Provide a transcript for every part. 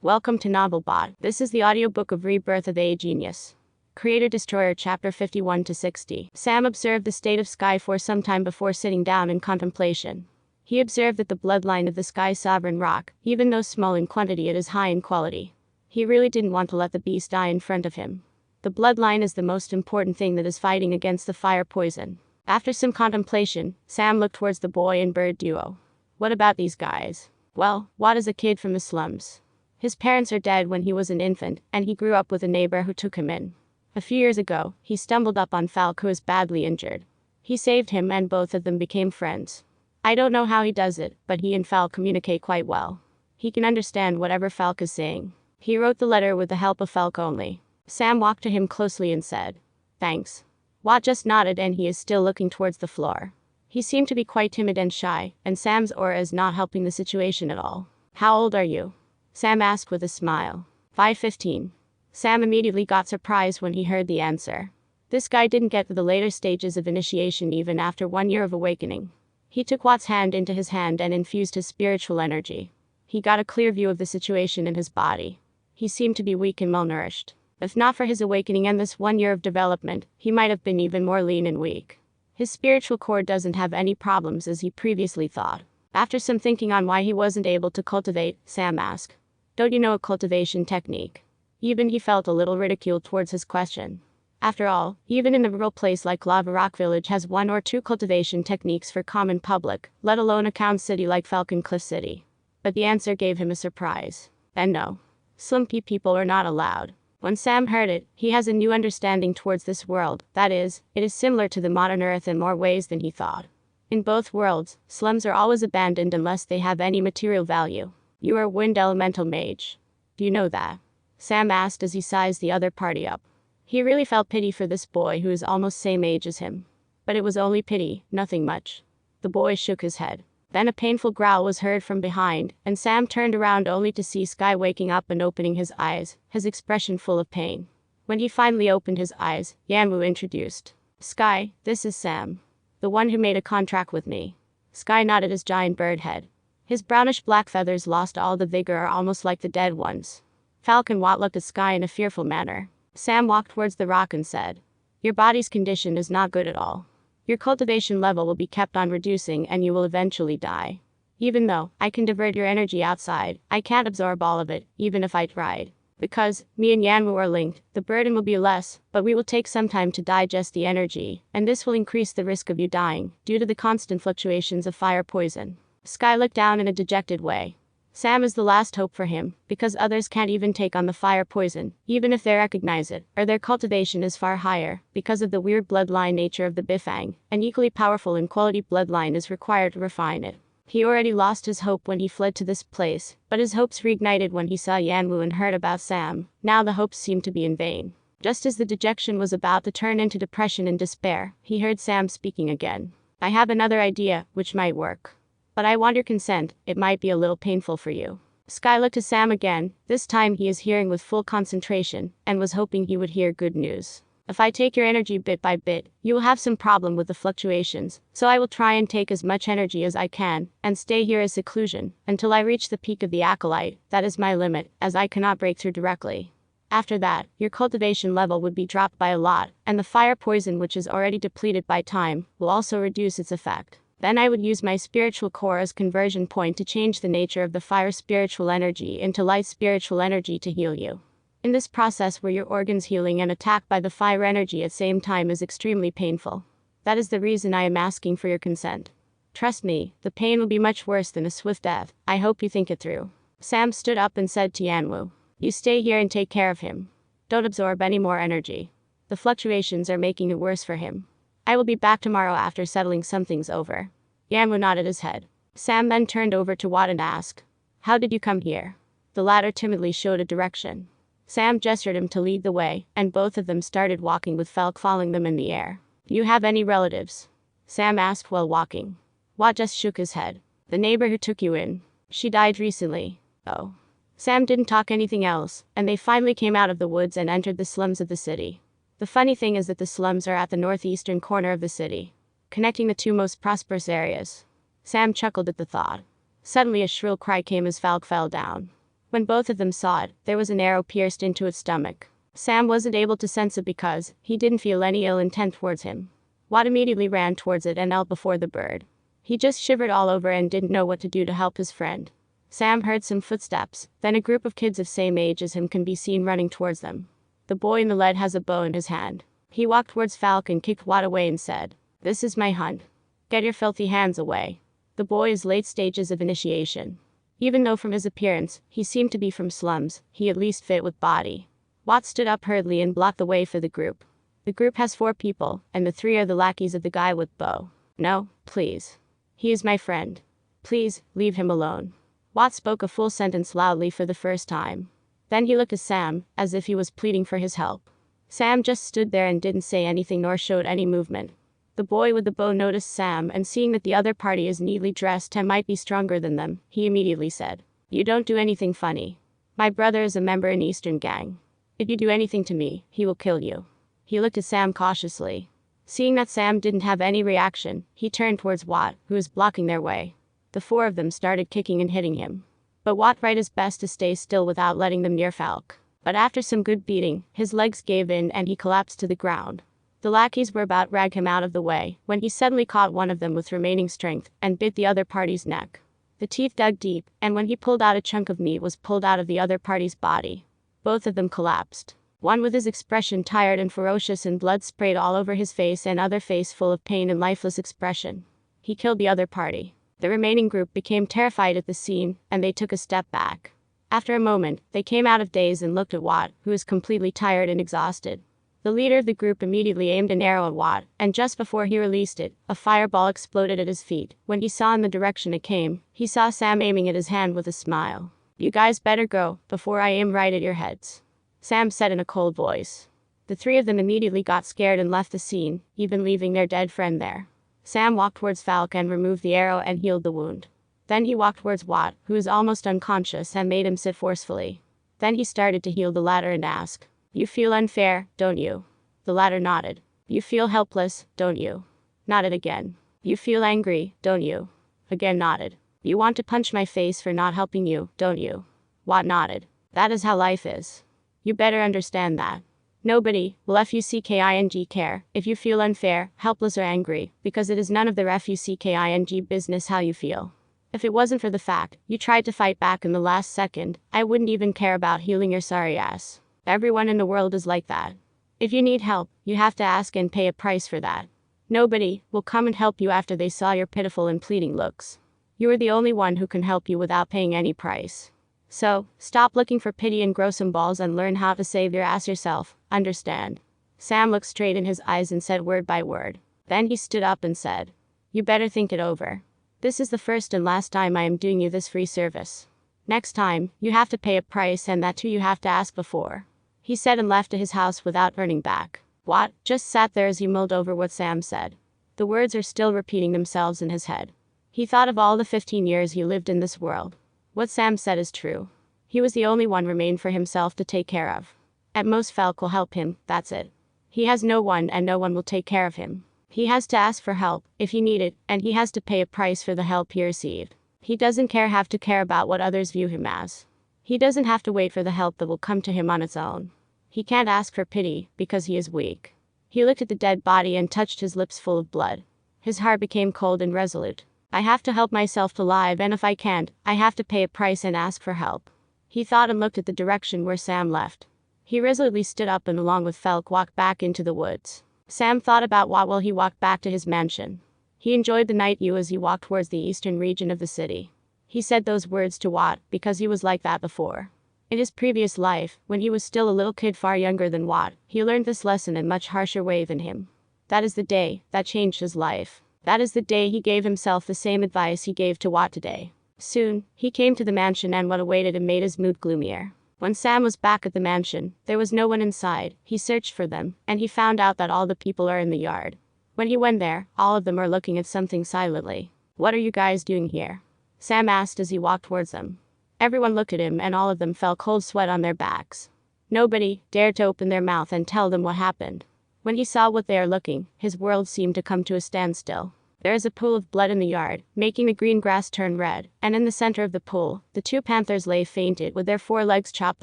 Welcome to NovelBot. This is the audiobook of Rebirth of a Genius. Creator Destroyer Chapter 51 to 60. Sam observed the state of Sky for some time before sitting down in contemplation. He observed that the bloodline of the Sky Sovereign rock, even though small in quantity, it is high in quality. He really didn't want to let the beast die in front of him. The bloodline is the most important thing that is fighting against the fire poison. After some contemplation, Sam looked towards the boy and bird duo. What about these guys? Well, Watt is a kid from the slums. His parents are dead when he was an infant, and he grew up with a neighbor who took him in. A few years ago, he stumbled up on Falk, who was badly injured. He saved him and both of them became friends. I don't know how he does it, but he and Falk communicate quite well. He can understand whatever Falk is saying. He wrote the letter with the help of Falk only. Sam walked to him closely and said, "Thanks." Watt just nodded and he is still looking towards the floor. He seemed to be quite timid and shy, and Sam's aura is not helping the situation at all. "How old are you?" Sam asked with a smile. 5-15. Sam immediately got surprised when he heard the answer. This guy didn't get to the later stages of initiation even after 1 year of awakening. He took Watt's hand into his hand and infused his spiritual energy. He got a clear view of the situation in his body. He seemed to be weak and malnourished. If not for his awakening and this 1 year of development, he might have been even more lean and weak. His spiritual core doesn't have any problems as he previously thought. After some thinking on why he wasn't able to cultivate, Sam asked, "Don't you know a cultivation technique?" Even he felt a little ridiculed towards his question. After all, even in a rural place like Lava Rock Village has 1 or 2 cultivation techniques for common public, let alone a town city like Falcon Cliff City. But the answer gave him a surprise. And no, slumpy people are not allowed. When Sam heard it, he has a new understanding towards this world. That is, it is similar to the modern Earth in more ways than he thought. In both worlds, slums are always abandoned unless they have any material value. You are a wind elemental mage. Do you know that? Sam asked as he sized the other party up. He really felt pity for this boy who is almost same age as him. But it was only pity, nothing much. The boy shook his head. Then a painful growl was heard from behind, and Sam turned around only to see Sky waking up and opening his eyes, his expression full of pain. When he finally opened his eyes, Yanwu introduced. "Sky, this is Sam. The one who made a contract with me." Sky nodded his giant bird head. His brownish-black feathers lost all the vigor, are almost like the dead ones. Falcon Watt looked at Sky in a fearful manner. Sam walked towards the rock and said, "Your body's condition is not good at all. Your cultivation level will be kept on reducing and you will eventually die. Even though I can divert your energy outside, I can't absorb all of it, even if I tried. Because me and Yanwu are linked, the burden will be less, but we will take some time to digest the energy, and this will increase the risk of you dying, due to the constant fluctuations of fire poison." Sky looked down in a dejected way. Sam is the last hope for him, because others can't even take on the fire poison, even if they recognize it, or their cultivation is far higher, because of the weird bloodline nature of the Bifang. An equally powerful and quality bloodline is required to refine it. He already lost his hope when he fled to this place, but his hopes reignited when he saw Yanwu and heard about Sam. Now the hopes seemed to be in vain. Just as the dejection was about to turn into depression and despair, he heard Sam speaking again. "I have another idea, which might work. But I want your consent, it might be a little painful for you." Sky looked at Sam again. This time he is hearing with full concentration, and was hoping he would hear good news. "If I take your energy bit by bit, you will have some problem with the fluctuations, so I will try and take as much energy as I can, and stay here as seclusion, until I reach the peak of the acolyte. That is my limit, as I cannot break through directly. After that, your cultivation level would be dropped by a lot, and the fire poison, which is already depleted by time, will also reduce its effect. Then I would use my spiritual core as conversion point to change the nature of the fire spiritual energy into light spiritual energy to heal you. In this process where your organs healing and attacked by the fire energy at the same time is extremely painful. That is the reason I am asking for your consent. Trust me, the pain will be much worse than a swift death. I hope you think it through." Sam stood up and said to Yanwu, "You stay here and take care of him. Don't absorb any more energy. The fluctuations are making it worse for him. I will be back tomorrow after settling some things over." Yanwu nodded his head. Sam then turned over to Watt and asked, "How did you come here?" The latter timidly showed a direction. Sam gestured him to lead the way, and both of them started walking with Falk following them in the air. "Do you have any relatives?" Sam asked while walking. Watt just shook his head. "The neighbor who took you in. She died recently." "Oh." Sam didn't talk anything else, and they finally came out of the woods and entered the slums of the city. The funny thing is that the slums are at the northeastern corner of the city, connecting the two most prosperous areas. Sam chuckled at the thought. Suddenly a shrill cry came as Falk fell down. When both of them saw it, there was an arrow pierced into its stomach. Sam wasn't able to sense it because he didn't feel any ill intent towards him. Watt immediately ran towards it and knelt before the bird. He just shivered all over and didn't know what to do to help his friend. Sam heard some footsteps, then a group of kids of same age as him can be seen running towards them. The boy in the lead has a bow in his hand. He walked towards Falk and kicked Watt away and said, "This is my hunt. Get your filthy hands away." The boy is late stages of initiation. Even though from his appearance, he seemed to be from slums, he at least fit with body. Watt stood up hurriedly and blocked the way for the group. The group has 4 people, and the 3 are the lackeys of the guy with bow. "No, please. He is my friend. Please, leave him alone." Watt spoke a full sentence loudly for the first time. Then he looked at Sam, as if he was pleading for his help. Sam just stood there and didn't say anything nor showed any movement. The boy with the bow noticed Sam, and seeing that the other party is neatly dressed and might be stronger than them, he immediately said, "You don't do anything funny. My brother is a member in Eastern gang. If you do anything to me, he will kill you." He looked at Sam cautiously. Seeing that Sam didn't have any reaction, he turned towards Watt, who was blocking their way. The 4 of them started kicking and hitting him. But Watt tried his best to stay still without letting them near Falk. But after some good beating, his legs gave in and he collapsed to the ground. The lackeys were about to drag him out of the way, when he suddenly caught one of them with remaining strength, and bit the other party's neck. The teeth dug deep, and when he pulled out, a chunk of meat was pulled out of the other party's body. Both of them collapsed. One with his expression tired and ferocious and blood sprayed all over his face, and other face full of pain and lifeless expression. He killed the other party. The remaining group became terrified at the scene, and they took a step back. After a moment, they came out of daze and looked at Watt, who was completely tired and exhausted. The leader of the group immediately aimed an arrow at Watt, and just before he released it, a fireball exploded at his feet. When he saw in the direction it came, he saw Sam aiming at his hand with a smile. "You guys better go, before I aim right at your heads," Sam said in a cold voice. The 3 of them immediately got scared and left the scene, even leaving their dead friend there. Sam walked towards Falk and removed the arrow and healed the wound. Then he walked towards Watt, who was almost unconscious, and made him sit forcefully. Then he started to heal the latter and asked, "You feel unfair, don't you?" The latter nodded. "You feel helpless, don't you?" Nodded again. "You feel angry, don't you?" Again nodded. "You want to punch my face for not helping you, don't you?" Watt nodded. "That is how life is. You better understand that. Nobody will fucking care if you feel unfair, helpless or angry, because it is none of their fucking business how you feel. If it wasn't for the fact you tried to fight back in the last second, I wouldn't even care about healing your sorry ass. Everyone in the world is like that. If you need help, you have to ask and pay a price for that. Nobody will come and help you after they saw your pitiful and pleading looks. You are the only one who can help you without paying any price. So, stop looking for pity and grow some balls and learn how to save your ass yourself, understand?" Sam looked straight in his eyes and said word by word. Then he stood up and said, "You better think it over. This is the first and last time I am doing you this free service. Next time, you have to pay a price, and that too you have to ask before." He said and left to his house without turning back. Watt just sat there as he mulled over what Sam said. The words are still repeating themselves in his head. He thought of all the 15 years he lived in this world. What Sam said is true. He was the only one remained for himself to take care of. At most Falk will help him, that's it. He has no one, and no one will take care of him. He has to ask for help, if he need it, and he has to pay a price for the help he received. He doesn't have to care about what others view him as. He doesn't have to wait for the help that will come to him on its own. He can't ask for pity, because he is weak. He looked at the dead body and touched his lips full of blood. His heart became cold and resolute. "I have to help myself to live, and if I can't, I have to pay a price and ask for help." He thought and looked at the direction where Sam left. He resolutely stood up and along with Falk walked back into the woods. Sam thought about what while he walked back to his mansion. He enjoyed the night view as he walked towards the eastern region of the city. He said those words to Watt because he was like that before. In his previous life, when he was still a little kid far younger than Watt, he learned this lesson in a much harsher way than him. That is the day that changed his life. That is the day he gave himself the same advice he gave to Watt today. Soon, he came to the mansion, and what awaited him made his mood gloomier. When Sam was back at the mansion, there was no one inside. He searched for them, and he found out that all the people are in the yard. When he went there, all of them are looking at something silently. "What are you guys doing here?" Sam asked as he walked towards them. Everyone looked at him, and all of them felt cold sweat on their backs. Nobody dared to open their mouth and tell them what happened. When he saw what they are looking, his world seemed to come to a standstill. There is a pool of blood in the yard, making the green grass turn red, and in the center of the pool, the two panthers lay fainted with their 4 legs chopped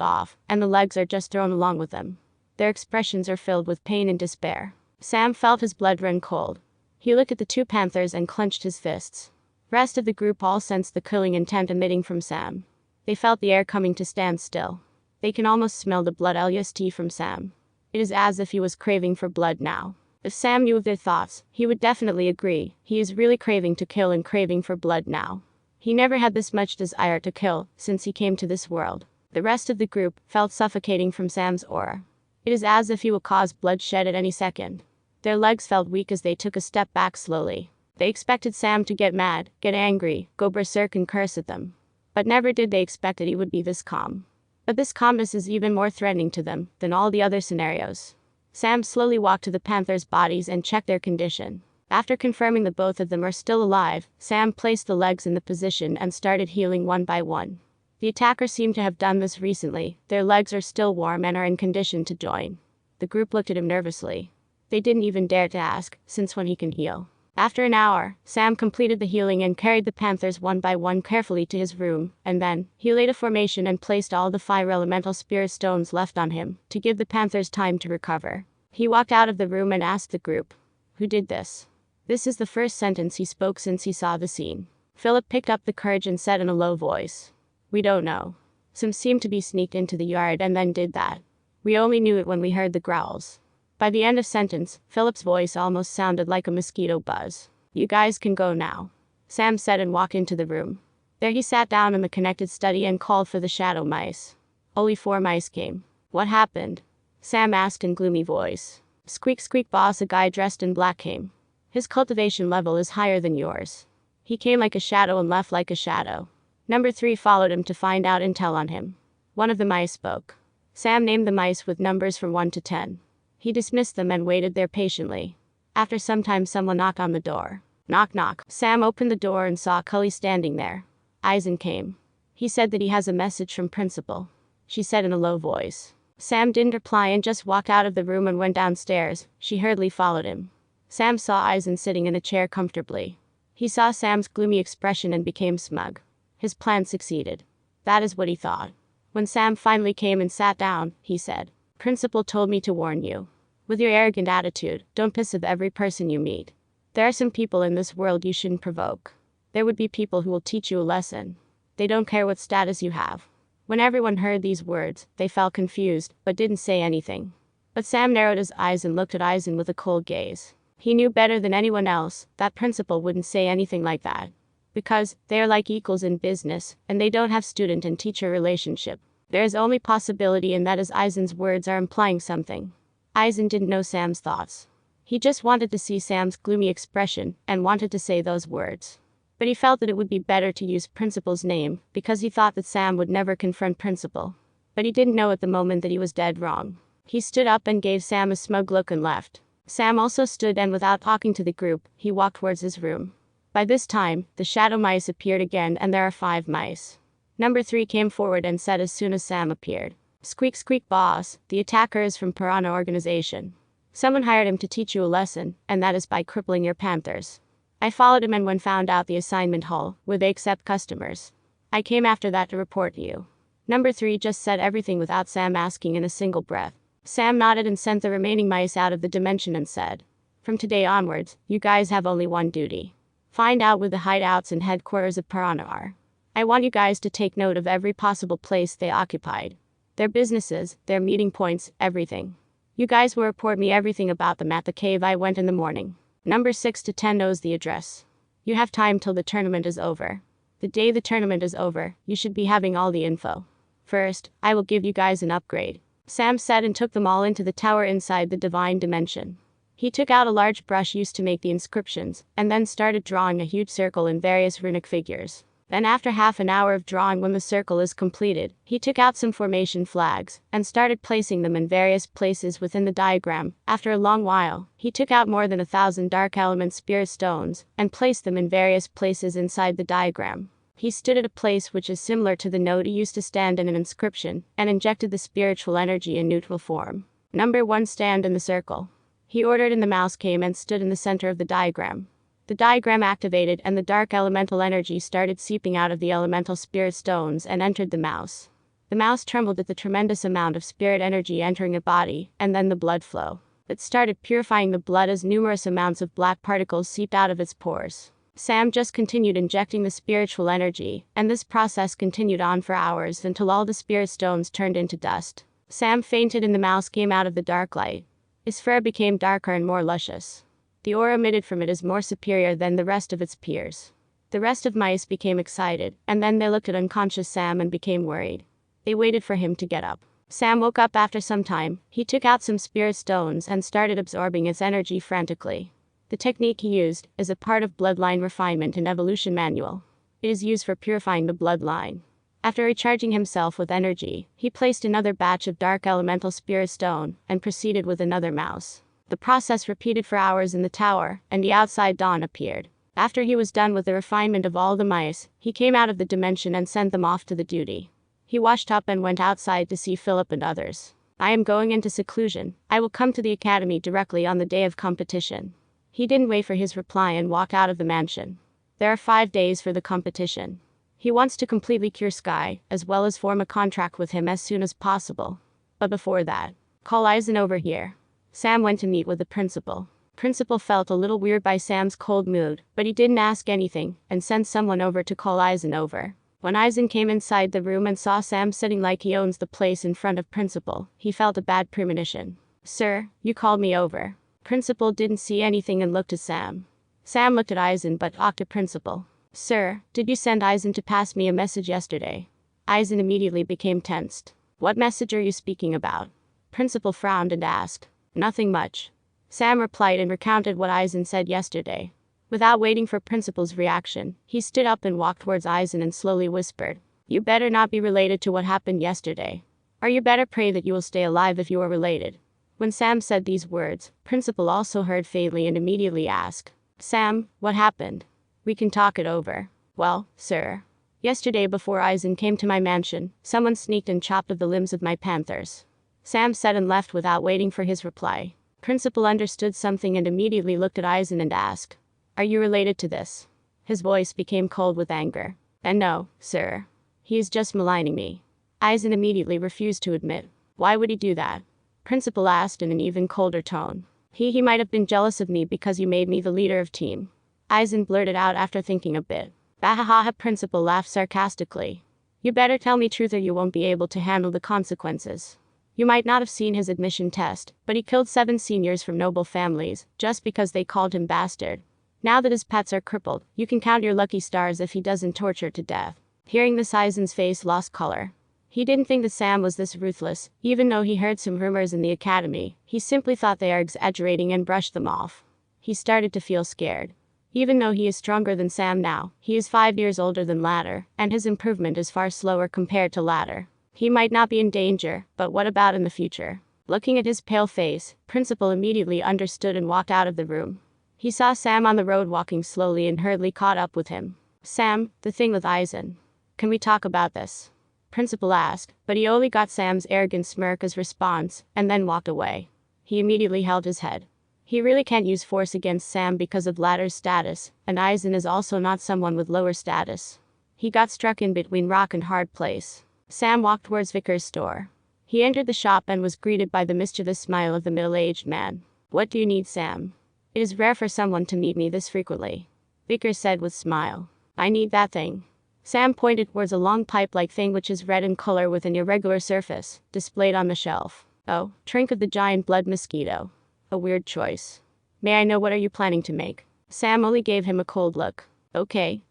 off, and the legs are just thrown along with them. Their expressions are filled with pain and despair. Sam felt his blood run cold. He looked at the two panthers and clenched his fists. Rest of the group all sensed the killing intent emitting from Sam. They felt the air coming to stand still. They can almost smell the blood lust from Sam. It is as if he was craving for blood now. If Sam knew of their thoughts, he would definitely agree. He is really craving to kill and craving for blood now. He never had this much desire to kill since he came to this world. The rest of the group felt suffocating from Sam's aura. It is as if he will cause bloodshed at any second. Their legs felt weak as they took a step back slowly. They expected Sam to get mad, get angry, go berserk and curse at them. But never did they expect that he would be this calm. But this calmness is even more threatening to them than all the other scenarios. Sam slowly walked to the panthers' bodies and checked their condition. After confirming that both of them are still alive, Sam placed the legs in the position and started healing one by one. The attackers seem to have done this recently. Their legs are still warm and are in condition to join. The group looked at him nervously. They didn't even dare to ask, since when he can heal. After an hour, Sam completed the healing and carried the panthers one by one carefully to his room, and then, he laid a formation and placed all the 5 elemental spirit stones left on him, to give the panthers time to recover. He walked out of the room and asked the group, "Who did this?" This is the first sentence he spoke since he saw the scene. Philip picked up the courage and said in a low voice, "We don't know. Some seemed to be sneaked into the yard and then did that. We only knew it when we heard the growls." By the end of sentence, Philip's voice almost sounded like a mosquito buzz. "You guys can go now," Sam said and walked into the room. There he sat down in the connected study and called for the shadow mice. Only 4 mice came. "What happened?" Sam asked in gloomy voice. "Squeak squeak boss, a guy dressed in black came. His cultivation level is higher than yours. He came like a shadow and left like a shadow. Number 3 followed him to find out intel on him." One of the mice spoke. Sam named the mice with numbers from 1 to 10. He dismissed them and waited there patiently. After some time someone knocked on the door. Knock knock. Sam opened the door and saw Cully standing there. Eisen came. "He said that he has a message from Principal," she said in a low voice. Sam didn't reply and just walked out of the room and went downstairs. She hurriedly followed him. Sam saw Eisen sitting in a chair comfortably. He saw Sam's gloomy expression and became smug. His plan succeeded. That is what he thought. When Sam finally came and sat down, he said, "Principal told me to warn you. With your arrogant attitude, don't piss off every person you meet. There are some people in this world you shouldn't provoke. There would be people who will teach you a lesson. They don't care what status you have." When everyone heard these words, they felt confused, but didn't say anything. But Sam narrowed his eyes and looked at Eisen with a cold gaze. He knew better than anyone else that Principal wouldn't say anything like that. Because they are like equals in business, and they don't have student and teacher relationship. There is only possibility, and that is Eisen's words are implying something. Eisen didn't know Sam's thoughts. He just wanted to see Sam's gloomy expression and wanted to say those words. But he felt that it would be better to use Principal's name because he thought that Sam would never confront Principal. But he didn't know at the moment that he was dead wrong. He stood up and gave Sam a smug look and left. Sam also stood and without talking to the group, he walked towards his room. By this time, the shadow mice appeared again and there are 5 mice. Number 3 came forward and said as soon as Sam appeared, "Squeak squeak boss, the attacker is from Piranha Organization. Someone hired him to teach you a lesson, and that is by crippling your panthers. I followed him and when found out the assignment hall, where they accept customers. I came after that to report to you." Number 3 just said everything without Sam asking in a single breath. Sam nodded and sent the remaining mice out of the dimension and said, "From today onwards, you guys have only one duty. Find out where the hideouts and headquarters of Piranha are. I want you guys to take note of every possible place they occupied. Their businesses, their meeting points, everything. You guys will report me everything about them at the cave I went in the morning. Number 6 to 10 knows the address. You have time till the tournament is over. The day the tournament is over, you should be having all the info. First, I will give you guys an upgrade." Sam said and took them all into the tower inside the divine dimension. He took out a large brush used to make the inscriptions, and then started drawing a huge circle in various runic figures. Then after half an hour of drawing, when the circle is completed, he took out some formation flags, and started placing them in various places within the diagram. After a long while, he took out more than 1,000 dark element spirit stones, and placed them in various places inside the diagram. He stood at a place which is similar to the node he used to stand in an inscription, and injected the spiritual energy in neutral form. Number 1 stand in the circle. He ordered and the mouse came and stood in the center of the diagram. The The diagram activated and the dark elemental energy started seeping out of the elemental spirit stones and entered the mouse. The mouse trembled at the tremendous amount of spirit energy entering a body, and then the blood flow. It started purifying the blood as numerous amounts of black particles seeped out of its pores. Sam just continued injecting the spiritual energy, and this process continued on for hours until all the spirit stones turned into dust. Sam fainted and the mouse came out of the dark light. Its fur became darker and more luscious. The aura emitted from it is more superior than the rest of its peers. The rest of mice became excited, and then they looked at unconscious Sam and became worried. They waited for him to get up. Sam woke up after some time. He took out some spirit stones and started absorbing its energy frantically. The technique he used is a part of Bloodline Refinement and Evolution Manual. It is used for purifying the bloodline. After recharging himself with energy, he placed another batch of dark elemental spirit stone and proceeded with another mouse. The process repeated for hours in the tower, and the outside dawn appeared. After he was done with the refinement of all the mice, he came out of the dimension and sent them off to the duty. He washed up and went outside to see Philip and others. I am going into seclusion. I will come to the academy directly on the day of competition. He didn't wait for his reply and walked out of the mansion. There are 5 days for the competition. He wants to completely cure Sky, as well as form a contract with him as soon as possible. But before that, call Eisen over here. Sam went to meet with the principal. Principal felt a little weird by Sam's cold mood, but he didn't ask anything, and sent someone over to call Eisen over. When Eisen came inside the room and saw Sam sitting like he owns the place in front of Principal, he felt a bad premonition. Sir, you called me over. Principal didn't see anything and looked at Sam. Sam looked at Eisen but talked to Principal. Sir, did you send Eisen to pass me a message yesterday? Eisen immediately became tensed. What message are you speaking about? Principal frowned and asked. Nothing much. Sam replied and recounted what Eisen said yesterday. Without waiting for Principal's reaction, he stood up and walked towards Eisen and slowly whispered, You better not be related to what happened yesterday. Or you better pray that you will stay alive if you are related. When Sam said these words, Principal also heard faintly and immediately asked, Sam, what happened? We can talk it over. Well, sir. Yesterday before Eisen came to my mansion, someone sneaked and chopped off the limbs of my panthers. Sam said and left without waiting for his reply. Principal understood something and immediately looked at Eisen and asked, Are you related to this? His voice became cold with anger. And no, sir. He is just maligning me. Eisen immediately refused to admit. Why would he do that? Principal asked in an even colder tone. He might have been jealous of me because you made me the leader of team. Eisen blurted out after thinking a bit. Bahaha! Principal laughed sarcastically. You better tell me truth or you won't be able to handle the consequences. You might not have seen his admission test, but he killed 7 seniors from noble families, just because they called him bastard. Now that his pets are crippled, you can count your lucky stars if he doesn't torture to death. Hearing this, Eisen's face lost color. He didn't think that Sam was this ruthless, even though he heard some rumors in the academy. He simply thought they are exaggerating and brushed them off. He started to feel scared. Even though he is stronger than Sam now, he is 5 years older than Ladder, and his improvement is far slower compared to Ladder. He might not be in danger, but what about in the future? Looking at his pale face, Principal immediately understood and walked out of the room. He saw Sam on the road walking slowly and hurriedly caught up with him. Sam, the thing with Eisen. Can we talk about this? Principal asked, but he only got Sam's arrogant smirk as response, and then walked away. He immediately held his head. He really can't use force against Sam because of Ladder's status, and Eisen is also not someone with lower status. He got stuck in between rock and hard place. Sam walked towards Vickers' store. He entered the shop and was greeted by the mischievous smile of the middle-aged man. What do you need, Sam? It is rare for someone to meet me this frequently. Vickers said with smile. I need that thing. Sam pointed towards a long pipe-like thing which is red in color with an irregular surface, displayed on the shelf. Oh, drink of the giant blood mosquito. A weird choice. May I know what are you planning to make? Sam only gave him a cold look. Okay.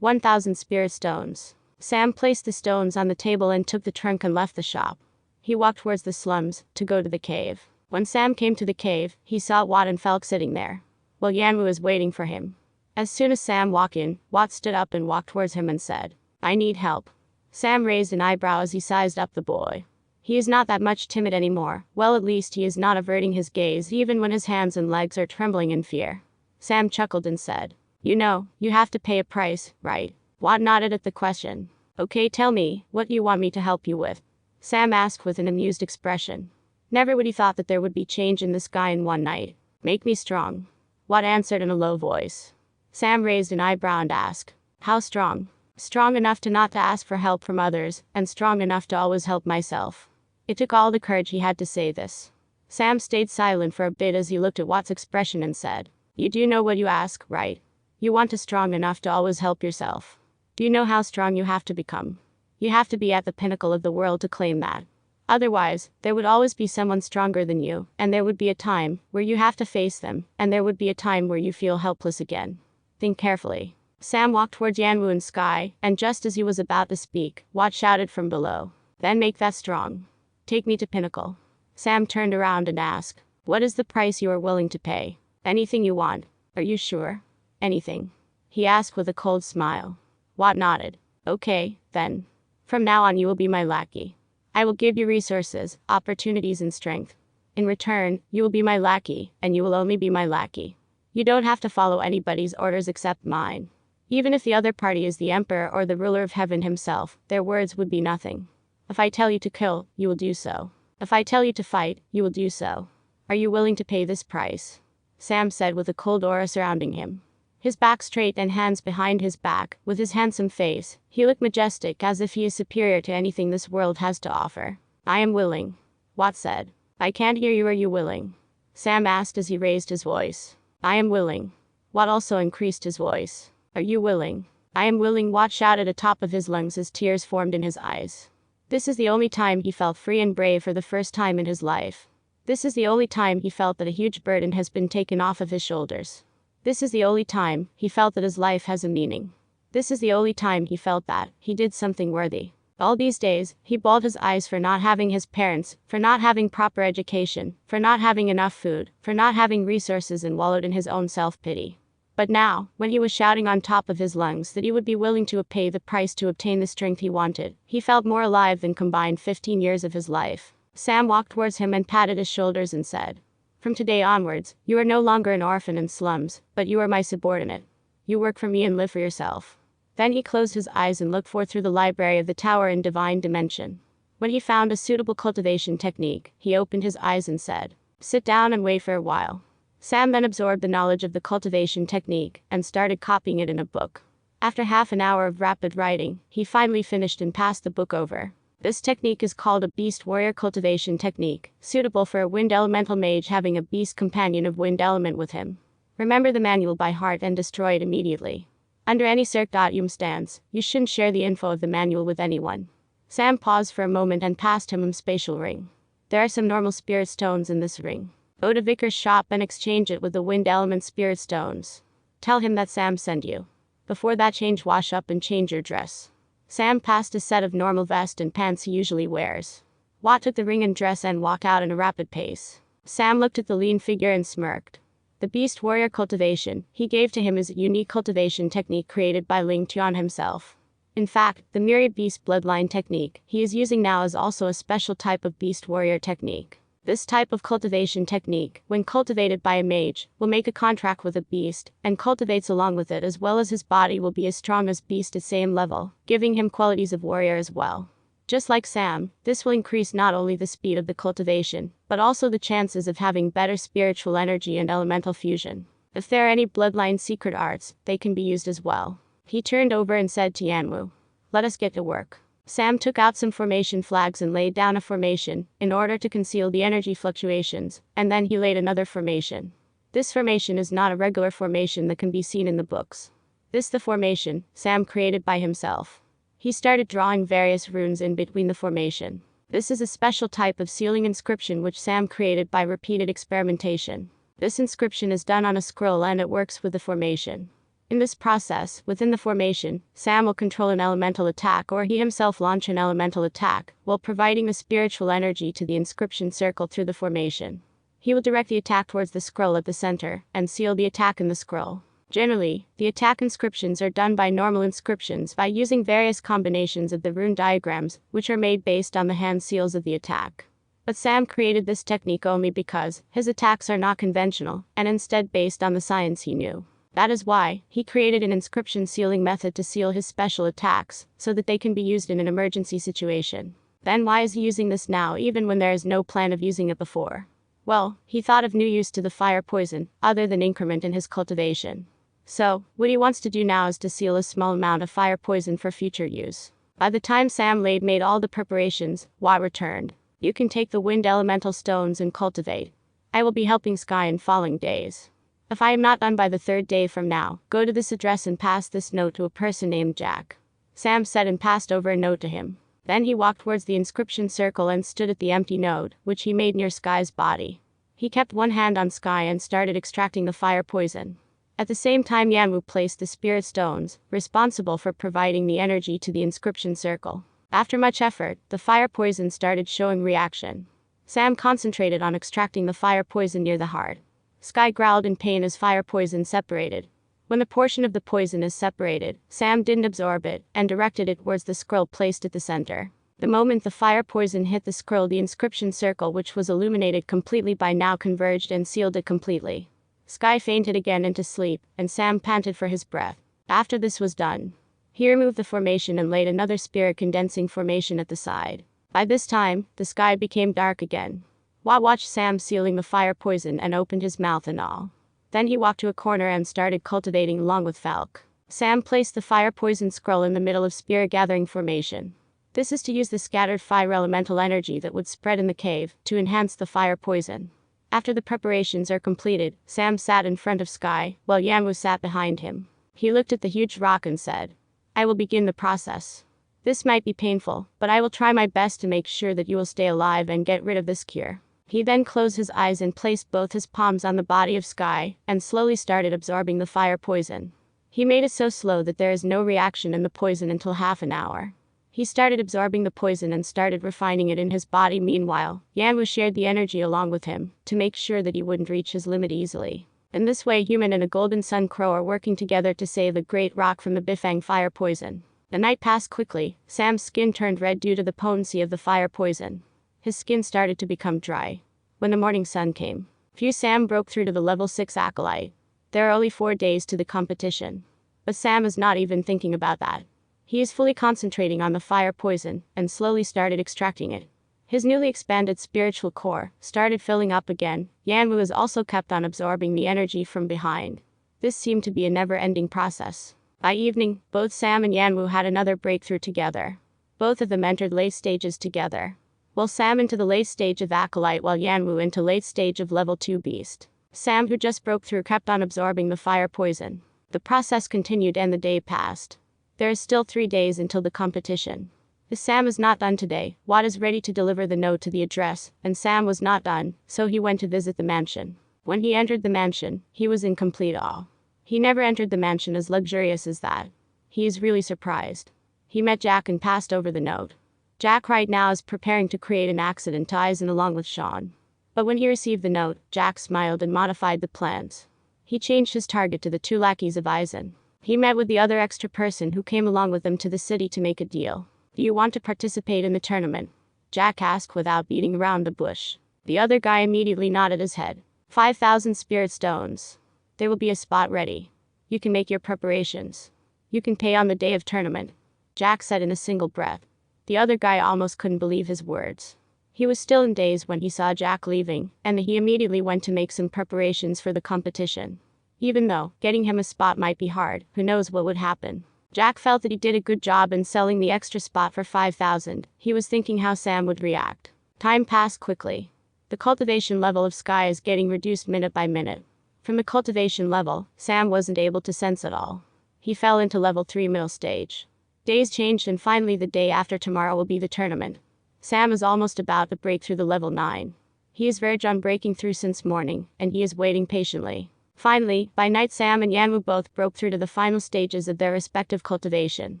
1,000 spirit stones. Sam placed the stones on the table and took the trunk and left the shop. He walked towards the slums, to go to the cave. When Sam came to the cave, he saw Watt and Falk sitting there. Well, Yanwu was waiting for him. As soon as Sam walked in, Watt stood up and walked towards him and said, I need help. Sam raised an eyebrow as he sized up the boy. He is not that much timid anymore. Well, at least he is not averting his gaze even when his hands and legs are trembling in fear. Sam chuckled and said, You know, you have to pay a price, right? Watt nodded at the question. Okay, tell me, what do you want me to help you with? Sam asked with an amused expression. Never would he thought that there would be change in this guy in one night. Make me strong. Watt answered in a low voice. Sam raised an eyebrow and asked, "How strong?" "Strong enough to not to ask for help from others, and strong enough to always help myself." It took all the courage he had to say this. Sam stayed silent for a bit as he looked at Watt's expression and said, "You do know what you ask, right? You want to strong enough to always help yourself. Do you know how strong you have to become? You have to be at the pinnacle of the world to claim that. Otherwise, there would always be someone stronger than you, and there would be a time where you have to face them, and there would be a time where you feel helpless again. Think carefully." Sam walked towards Yanwu and Sky, and just as he was about to speak, Watt shouted from below, "Then make that strong. Take me to pinnacle." Sam turned around and asked, "What is the price you are willing to pay?" "Anything you want." "Are you sure?" "Anything," he asked with a cold smile. Watt nodded. "Okay, then. From now on you will be my lackey. I will give you resources, opportunities and strength. In return, you will be my lackey, and you will only be my lackey. You don't have to follow anybody's orders except mine. Even if the other party is the emperor or the ruler of heaven himself, their words would be nothing. If I tell you to kill, you will do so. If I tell you to fight, you will do so. Are you willing to pay this price?" Sam said with a cold aura surrounding him. His back straight and hands behind his back, with his handsome face, he looked majestic as if he is superior to anything this world has to offer. "I am willing," Watt said. "I can't hear you. Are you willing?" Sam asked as he raised his voice. "I am willing." Watt also increased his voice. "Are you willing?" "I am willing," Watt shouted atop of his lungs as tears formed in his eyes. This is the only time he felt free and brave for the first time in his life. This is the only time he felt that a huge burden has been taken off of his shoulders. This is the only time he felt that his life has a meaning. This is the only time he felt that he did something worthy. All these days, he bawled his eyes for not having his parents, for not having proper education, for not having enough food, for not having resources, and wallowed in his own self-pity. But now, when he was shouting on top of his lungs that he would be willing to pay the price to obtain the strength he wanted, he felt more alive than combined 15 years of his life. Sam walked towards him and patted his shoulders and said, "From today onwards, you are no longer an orphan in slums, but you are my subordinate. You work for me and live for yourself." Then he closed his eyes and looked forth through the library of the tower in divine dimension. When he found a suitable cultivation technique, he opened his eyes and said, "Sit down and wait for a while." Sam then absorbed the knowledge of the cultivation technique and started copying it in a book. After half an hour of rapid writing, he finally finished and passed the book over. This technique is called a Beast Warrior Cultivation Technique, suitable for a Wind Elemental Mage having a Beast Companion of Wind Element with him. Remember the manual by heart and destroy it immediately. Under any circumstance, you shouldn't share the info of the manual with anyone. Sam paused for a moment and passed him a spatial ring. "There are some normal spirit stones in this ring. Go to Vicar's shop and exchange it with the Wind Element Spirit Stones. Tell him that Sam sent you. Before that, wash up and change your dress." Sam passed a set of normal vest and pants he usually wears. Watt took the ring and dress and walked out in a rapid pace. Sam looked at the lean figure and smirked. The Beast Warrior Cultivation he gave to him is a unique cultivation technique created by Ling Tian himself. In fact, the Myriad Beast Bloodline technique he is using now is also a special type of Beast Warrior technique. This type of cultivation technique, when cultivated by a mage, will make a contract with a beast, and cultivates along with it, as well as his body will be as strong as beast at same level, giving him qualities of warrior as well. Just like Sam, this will increase not only the speed of the cultivation, but also the chances of having better spiritual energy and elemental fusion. If there are any bloodline secret arts, they can be used as well. He turned over and said to Yanwu, "Let us get to work." Sam took out some formation flags and laid down a formation, in order to conceal the energy fluctuations, and then he laid another formation. This formation is not a regular formation that can be seen in the books. This the formation Sam created by himself. He started drawing various runes in between the formation. This is a special type of sealing inscription which Sam created by repeated experimentation. This inscription is done on a scroll and it works with the formation. In this process, within the formation, Sam will control an elemental attack or he himself launch an elemental attack, while providing the spiritual energy to the inscription circle through the formation. He will direct the attack towards the scroll at the center, and seal the attack in the scroll. Generally, the attack inscriptions are done by normal inscriptions by using various combinations of the rune diagrams, which are made based on the hand seals of the attack. But Sam created this technique only because his attacks are not conventional, and instead based on the science he knew. That is why he created an inscription sealing method to seal his special attacks, so that they can be used in an emergency situation. Then why is he using this now even when there is no plan of using it before? Well, he thought of new use to the fire poison, other than increment in his cultivation. So, what he wants to do now is to seal a small amount of fire poison for future use. By the time Sam Lade made all the preparations, Wa returned. You can take the wind elemental stones and cultivate. I will be helping Sky in following days. If I am not done by the 3rd day from now, go to this address and pass this note to a person named Jack. Sam said and passed over a note to him. Then he walked towards the inscription circle and stood at the empty node, which he made near Sky's body. He kept one hand on Sky and started extracting the fire poison. At the same time, Yanwu placed the spirit stones, responsible for providing the energy to the inscription circle. After much effort, the fire poison started showing reaction. Sam concentrated on extracting the fire poison near the heart. Sky growled in pain as fire poison separated. When the portion of the poison is separated, Sam didn't absorb it and directed it towards the scroll placed at the center. The moment the fire poison hit the scroll, the inscription circle, which was illuminated completely by now, converged and sealed it completely. Sky fainted again into sleep, and Sam panted for his breath. After this was done, he removed the formation and laid another spirit condensing formation at the side. By this time, the sky became dark again. Wa watched Sam sealing the fire poison and opened his mouth and all. Then he walked to a corner and started cultivating along with Falk. Sam placed the fire poison scroll in the middle of spirit gathering formation. This is to use the scattered fire elemental energy that would spread in the cave to enhance the fire poison. After the preparations are completed, Sam sat in front of Sky, while Yanwu sat behind him. He looked at the huge rock and said, I will begin the process. This might be painful, but I will try my best to make sure that you will stay alive and get rid of this cure. He then closed his eyes and placed both his palms on the body of Sky, and slowly started absorbing the fire poison. He made it so slow that there is no reaction in the poison until half an hour. He started absorbing the poison and started refining it in his body. Meanwhile, Yanwu shared the energy along with him, to make sure that he wouldn't reach his limit easily. In this way, Human and a Golden Sun Crow are working together to save the Great Rock from the Bifang fire poison. The night passed quickly. Sam's skin turned red due to the potency of the fire poison. His skin started to become dry. When the morning sun came, Sam broke through to the level 6 acolyte. There are only 4 days to the competition. But Sam is not even thinking about that. He is fully concentrating on the fire poison, and slowly started extracting it. His newly expanded spiritual core started filling up again. Yanwu is also kept on absorbing the energy from behind. This seemed to be a never-ending process. By evening, both Sam and Yanwu had another breakthrough together. Both of them entered late stages together. Well, Sam into the late stage of acolyte, while Yanwu into late stage of level 2 beast. Sam, who just broke through, kept on absorbing the fire poison. The process continued and the day passed. There is still 3 days until the competition. If Sam is not done today, Watt is ready to deliver the note to the address, and Sam was not done, so he went to visit the mansion. When he entered the mansion, he was in complete awe. He never entered the mansion as luxurious as that. He is really surprised. He met Jack and passed over the note. Jack right now is preparing to create an accident to Eisen along with Sean. But when he received the note, Jack smiled and modified the plans. He changed his target to the 2 lackeys of Eisen. He met with the other extra person who came along with them to the city to make a deal. Do you want to participate in the tournament? Jack asked without beating around the bush. The other guy immediately nodded his head. 5,000 spirit stones. There will be a spot ready. You can make your preparations. You can pay on the day of tournament. Jack said in a single breath. The other guy almost couldn't believe his words. He was still in daze when he saw Jack leaving, and he immediately went to make some preparations for the competition. Even though getting him a spot might be hard, who knows what would happen. Jack felt that he did a good job in selling the extra spot for 5,000. He was thinking how Sam would react. Time passed quickly. The cultivation level of Sky is getting reduced minute by minute. From the cultivation level, Sam wasn't able to sense at all. He fell into level 3 middle stage. Days changed and finally the day after tomorrow will be the tournament. Sam is almost about to break through the level 9. He is verged on breaking through since morning, and he is waiting patiently. Finally, by night Sam and Yanwu both broke through to the final stages of their respective cultivation.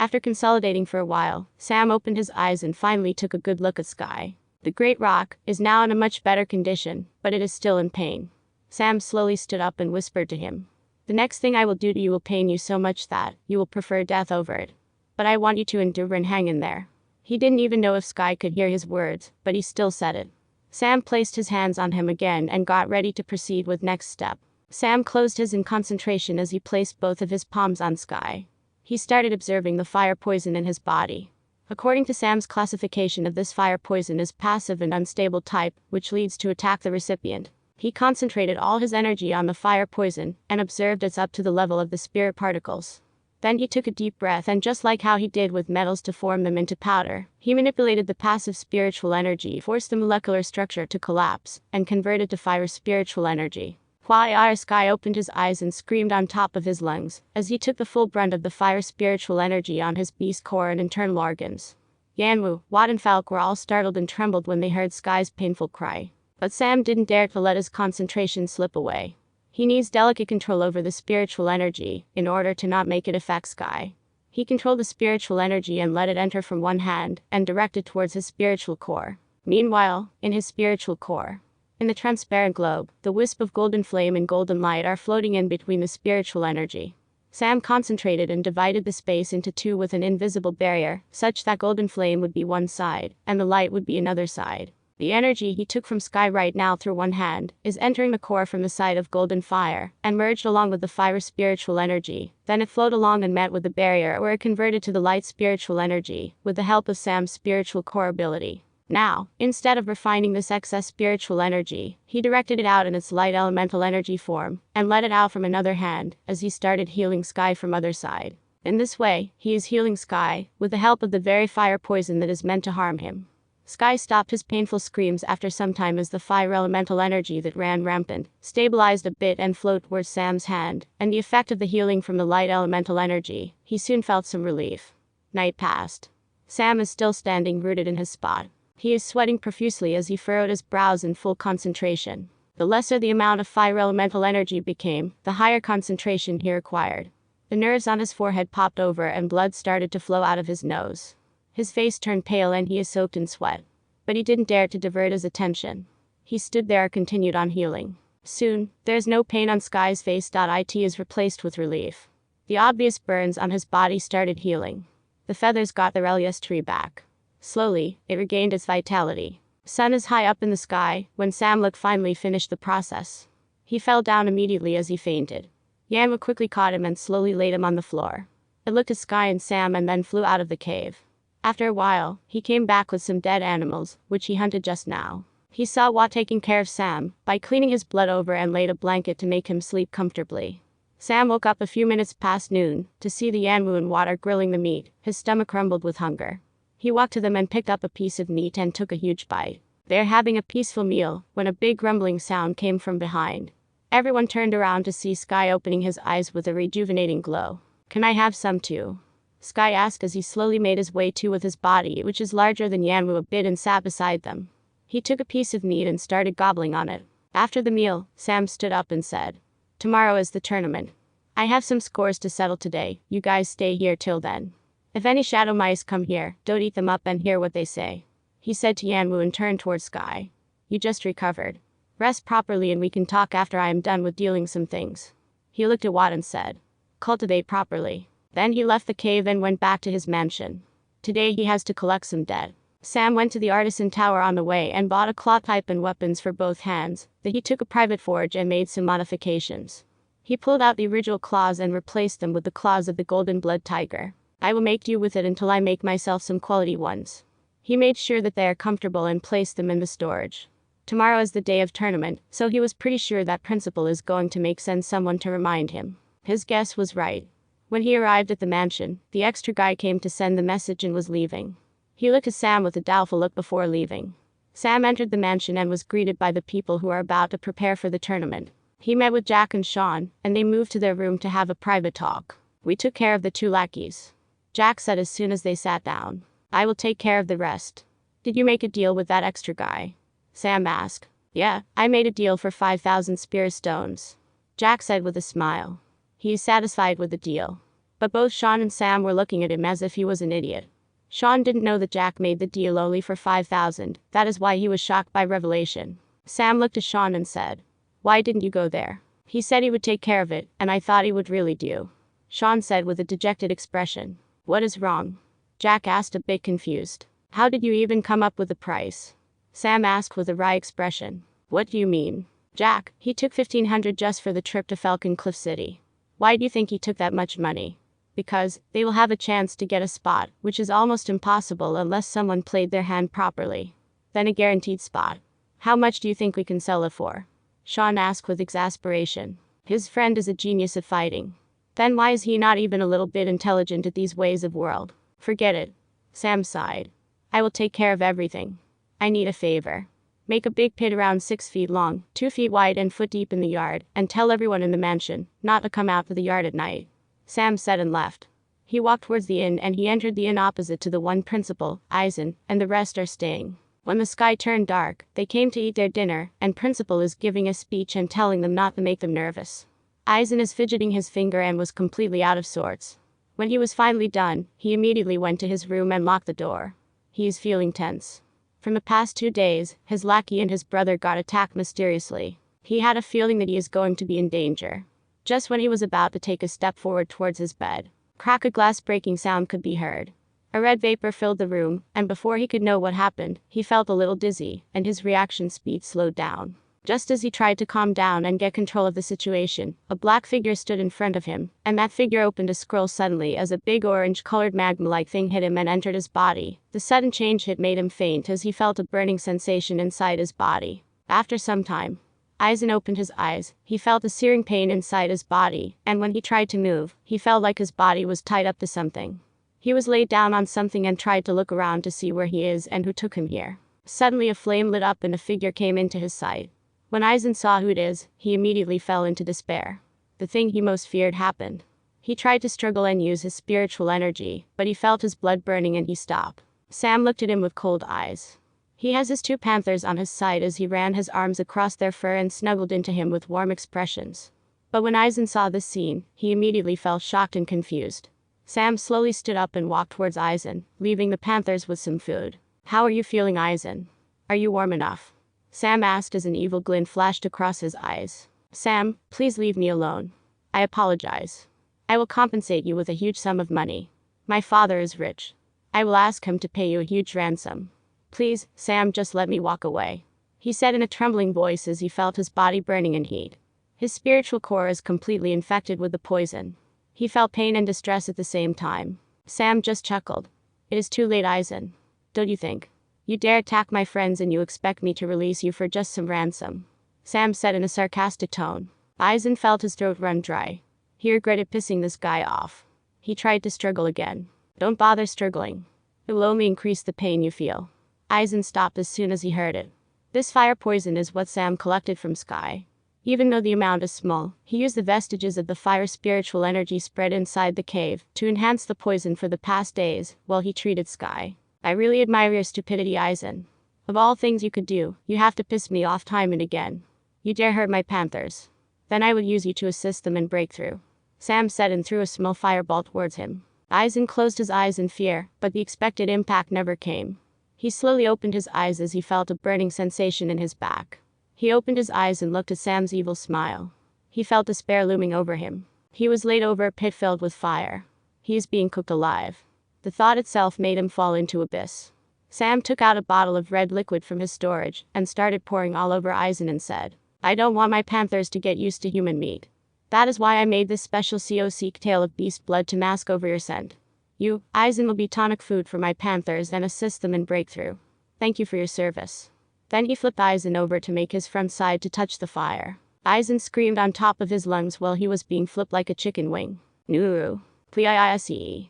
After consolidating for a while, Sam opened his eyes and finally took a good look at Sky. The Great Rock is now in a much better condition, but it is still in pain. Sam slowly stood up and whispered to him. The next thing I will do to you will pain you so much that you will prefer death over it. But I want you to endure and hang in there. He didn't even know if Sky could hear his words, but he still said it. Sam placed his hands on him again and got ready to proceed with next step. Sam closed his in concentration as he placed both of his palms on Sky. He started observing the fire poison in his body. According to Sam's classification of this fire poison as passive and unstable type, which leads to attack the recipient. He concentrated all his energy on the fire poison and observed it's up to the level of the spirit particles. Then he took a deep breath, and just like how he did with metals to form them into powder, he manipulated the passive spiritual energy, forced the molecular structure to collapse, and converted to fire spiritual energy. Sky opened his eyes and screamed on top of his lungs, as he took the full brunt of the fire spiritual energy on his beast core and internal organs. Yanwu, Watt and Falk were all startled and trembled when they heard Sky's painful cry. But Sam didn't dare to let his concentration slip away. He needs delicate control over the spiritual energy, in order to not make it affect Sky. He controlled the spiritual energy and let it enter from one hand, and direct it towards his spiritual core. Meanwhile, in his spiritual core, in the transparent globe, the wisp of golden flame and golden light are floating in between the spiritual energy. Sam concentrated and divided the space into two with an invisible barrier, such that golden flame would be one side, and the light would be another side. The energy he took from Sky right now through one hand is entering the core from the side of golden fire, and merged along with the fire spiritual energy. Then it flowed along and met with the barrier, where it converted to the light spiritual energy, with the help of Sam's spiritual core ability. Now, instead of refining this excess spiritual energy, he directed it out in its light elemental energy form, and let it out from another hand, as he started healing Sky from other side. In this way, he is healing Sky, with the help of the very fire poison that is meant to harm him. Sky stopped his painful screams after some time as the fire elemental energy that ran rampant stabilized a bit and flowed towards Sam's hand, and the effect of the healing from the light elemental energy, he soon felt some relief. Night passed. Sam is still standing rooted in his spot. He is sweating profusely as he furrowed his brows in full concentration. The lesser the amount of fire elemental energy became, the higher concentration he required. The nerves on his forehead popped over and blood started to flow out of his nose. His face turned pale and he is soaked in sweat. But he didn't dare to divert his attention. He stood there and continued on healing. Soon, there's no pain on Sky's face. It is replaced with relief. The obvious burns on his body started healing. The feathers got their luster back. Slowly, it regained its vitality. Sun is high up in the sky when Samlook finally finished the process. He fell down immediately as he fainted. Yanwu quickly caught him and slowly laid him on the floor. It looked at Sky and Sam and then flew out of the cave. After a while, he came back with some dead animals, which he hunted just now. He saw Watt taking care of Sam by cleaning his blood over and laid a blanket to make him sleep comfortably. Sam woke up a few minutes past noon to see the Yanwu and Watt are grilling the meat. His stomach rumbled with hunger. He walked to them and picked up a piece of meat and took a huge bite. They're having a peaceful meal when a big rumbling sound came from behind. Everyone turned around to see Sky opening his eyes with a rejuvenating glow. "Can I have some too?" Sky asked as he slowly made his way to with his body, which is larger than Yanwu a bit, and sat beside them. He took a piece of meat and started gobbling on it. After the meal, Sam stood up and said, "Tomorrow is the tournament. I have some scores to settle today. You guys stay here till then. If any shadow mice come here, don't eat them up and hear what they say," he said to Yanwu and turned towards Sky. "You just recovered. Rest properly and we can talk after I am done with dealing some things." He looked at Watt and said, "Cultivate properly." Then he left the cave and went back to his mansion. Today he has to collect some debt. Sam went to the artisan tower on the way and bought a claw pipe and weapons for both hands. Then he took a private forge and made some modifications. He pulled out the original claws and replaced them with the claws of the golden blood tiger. "I will make do with it until I make myself some quality ones." He made sure that they are comfortable and placed them in the storage. Tomorrow is the day of tournament, so he was pretty sure that principal is going to send someone to remind him. His guess was right. When he arrived at the mansion, the extra guy came to send the message and was leaving. He looked at Sam with a doubtful look before leaving. Sam entered the mansion and was greeted by the people who are about to prepare for the tournament. He met with Jack and Sean, and they moved to their room to have a private talk. "We took care of the 2 lackeys," Jack said as soon as they sat down. "I will take care of the rest." "Did you make a deal with that extra guy?" Sam asked. "Yeah, I made a deal for 5,000 spirit stones," Jack said with a smile. He is satisfied with the deal. But both Sean and Sam were looking at him as if he was an idiot. Sean didn't know that Jack made the deal only for 5,000, that is why he was shocked by revelation. Sam looked at Sean and said, "Why didn't you go there? He said he would take care of it, and I thought he would really do." Sean said with a dejected expression. "What is wrong?" Jack asked, a bit confused. "How did you even come up with the price?" Sam asked with a wry expression. "What do you mean?" "Jack, he took 1,500 just for the trip to Falcon Cliff City." "Why do you think he took that much money?" because they will have a chance to get a spot, which is almost impossible unless someone played their hand properly. Then a guaranteed spot. How much do you think we can sell it for? Sean asked with exasperation. His friend is a genius at fighting. Then why is he not even a little bit intelligent at these ways of world? Forget it. Sam sighed. I will take care of everything. I need a favor. Make a big pit around 6 feet long, 2 feet wide and foot deep in the yard, and tell everyone in the mansion not to come out to the yard at night. Sam said and left. He walked towards the inn and he entered the inn opposite to the one Principal, Eisen, and the rest are staying. When the sky turned dark, they came to eat their dinner, and Principal is giving a speech and telling them not to make them nervous. Eisen is fidgeting his finger and was completely out of sorts. When he was finally done, he immediately went to his room and locked the door. He is feeling tense. From the past 2 days, his lackey and his brother got attacked mysteriously. He had a feeling that he is going to be in danger. Just when he was about to take a step forward towards his bed, crack a glass breaking sound could be heard. A red vapor filled the room, and before he could know what happened, he felt a little dizzy, and his reaction speed slowed down. Just as he tried to calm down and get control of the situation, a black figure stood in front of him, and that figure opened a scroll suddenly as a big orange-colored magma-like thing hit him and entered his body. The sudden change hit made him faint as he felt a burning sensation inside his body. After some time, Eisen opened his eyes. He felt a searing pain inside his body, and when he tried to move, he felt like his body was tied up to something. He was laid down on something and tried to look around to see where he is and who took him here. Suddenly a flame lit up and a figure came into his sight. When Eisen saw who it is, he immediately fell into despair. The thing he most feared happened. He tried to struggle and use his spiritual energy, but he felt his blood burning and he stopped. Sam looked at him with cold eyes. He has his 2 panthers on his side as he ran his arms across their fur and snuggled into him with warm expressions. But when Eisen saw this scene, he immediately felt shocked and confused. Sam slowly stood up and walked towards Eisen, leaving the panthers with some food. How are you feeling, Eisen? Are you warm enough? Sam asked as an evil glint flashed across his eyes. Sam, please leave me alone. I apologize. I will compensate you with a huge sum of money. My father is rich. I will ask him to pay you a huge ransom. Please, Sam, just let me walk away. He said in a trembling voice as he felt his body burning in heat. His spiritual core is completely infected with the poison. He felt pain and distress at the same time. Sam just chuckled. It is too late, Eisen. Don't you think? You dare attack my friends and you expect me to release you for just some ransom? Sam said in a sarcastic tone. Eisen felt his throat run dry. He regretted pissing this guy off. He tried to struggle again. Don't bother struggling. It will only increase the pain you feel. Eisen stopped as soon as he heard it. This fire poison is what Sam collected from Sky. Even though the amount is small, he used the vestiges of the fire spiritual energy spread inside the cave to enhance the poison for the past days while he treated Sky. I really admire your stupidity, Eisen. Of all things you could do, you have to piss me off time and again. You dare hurt my panthers. Then I would use you to assist them in breakthrough. Sam said and threw a small fireball towards him. Eisen closed his eyes in fear, but the expected impact never came. He slowly opened his eyes as he felt a burning sensation in his back. He opened his eyes and looked at Sam's evil smile. He felt despair looming over him. He was laid over a pit filled with fire. He is being cooked alive. The thought itself made him fall into abyss. Sam took out a bottle of red liquid from his storage and started pouring all over Eisen and said, I don't want my panthers to get used to human meat. That is why I made this special COC tail of beast blood to mask over your scent. You, Eisen, will be tonic food for my panthers and assist them in breakthrough. Thank you for your service. Then he flipped Eisen over to make his front side to touch the fire. Eisen screamed on top of his lungs while he was being flipped like a chicken wing. Nuru. Please.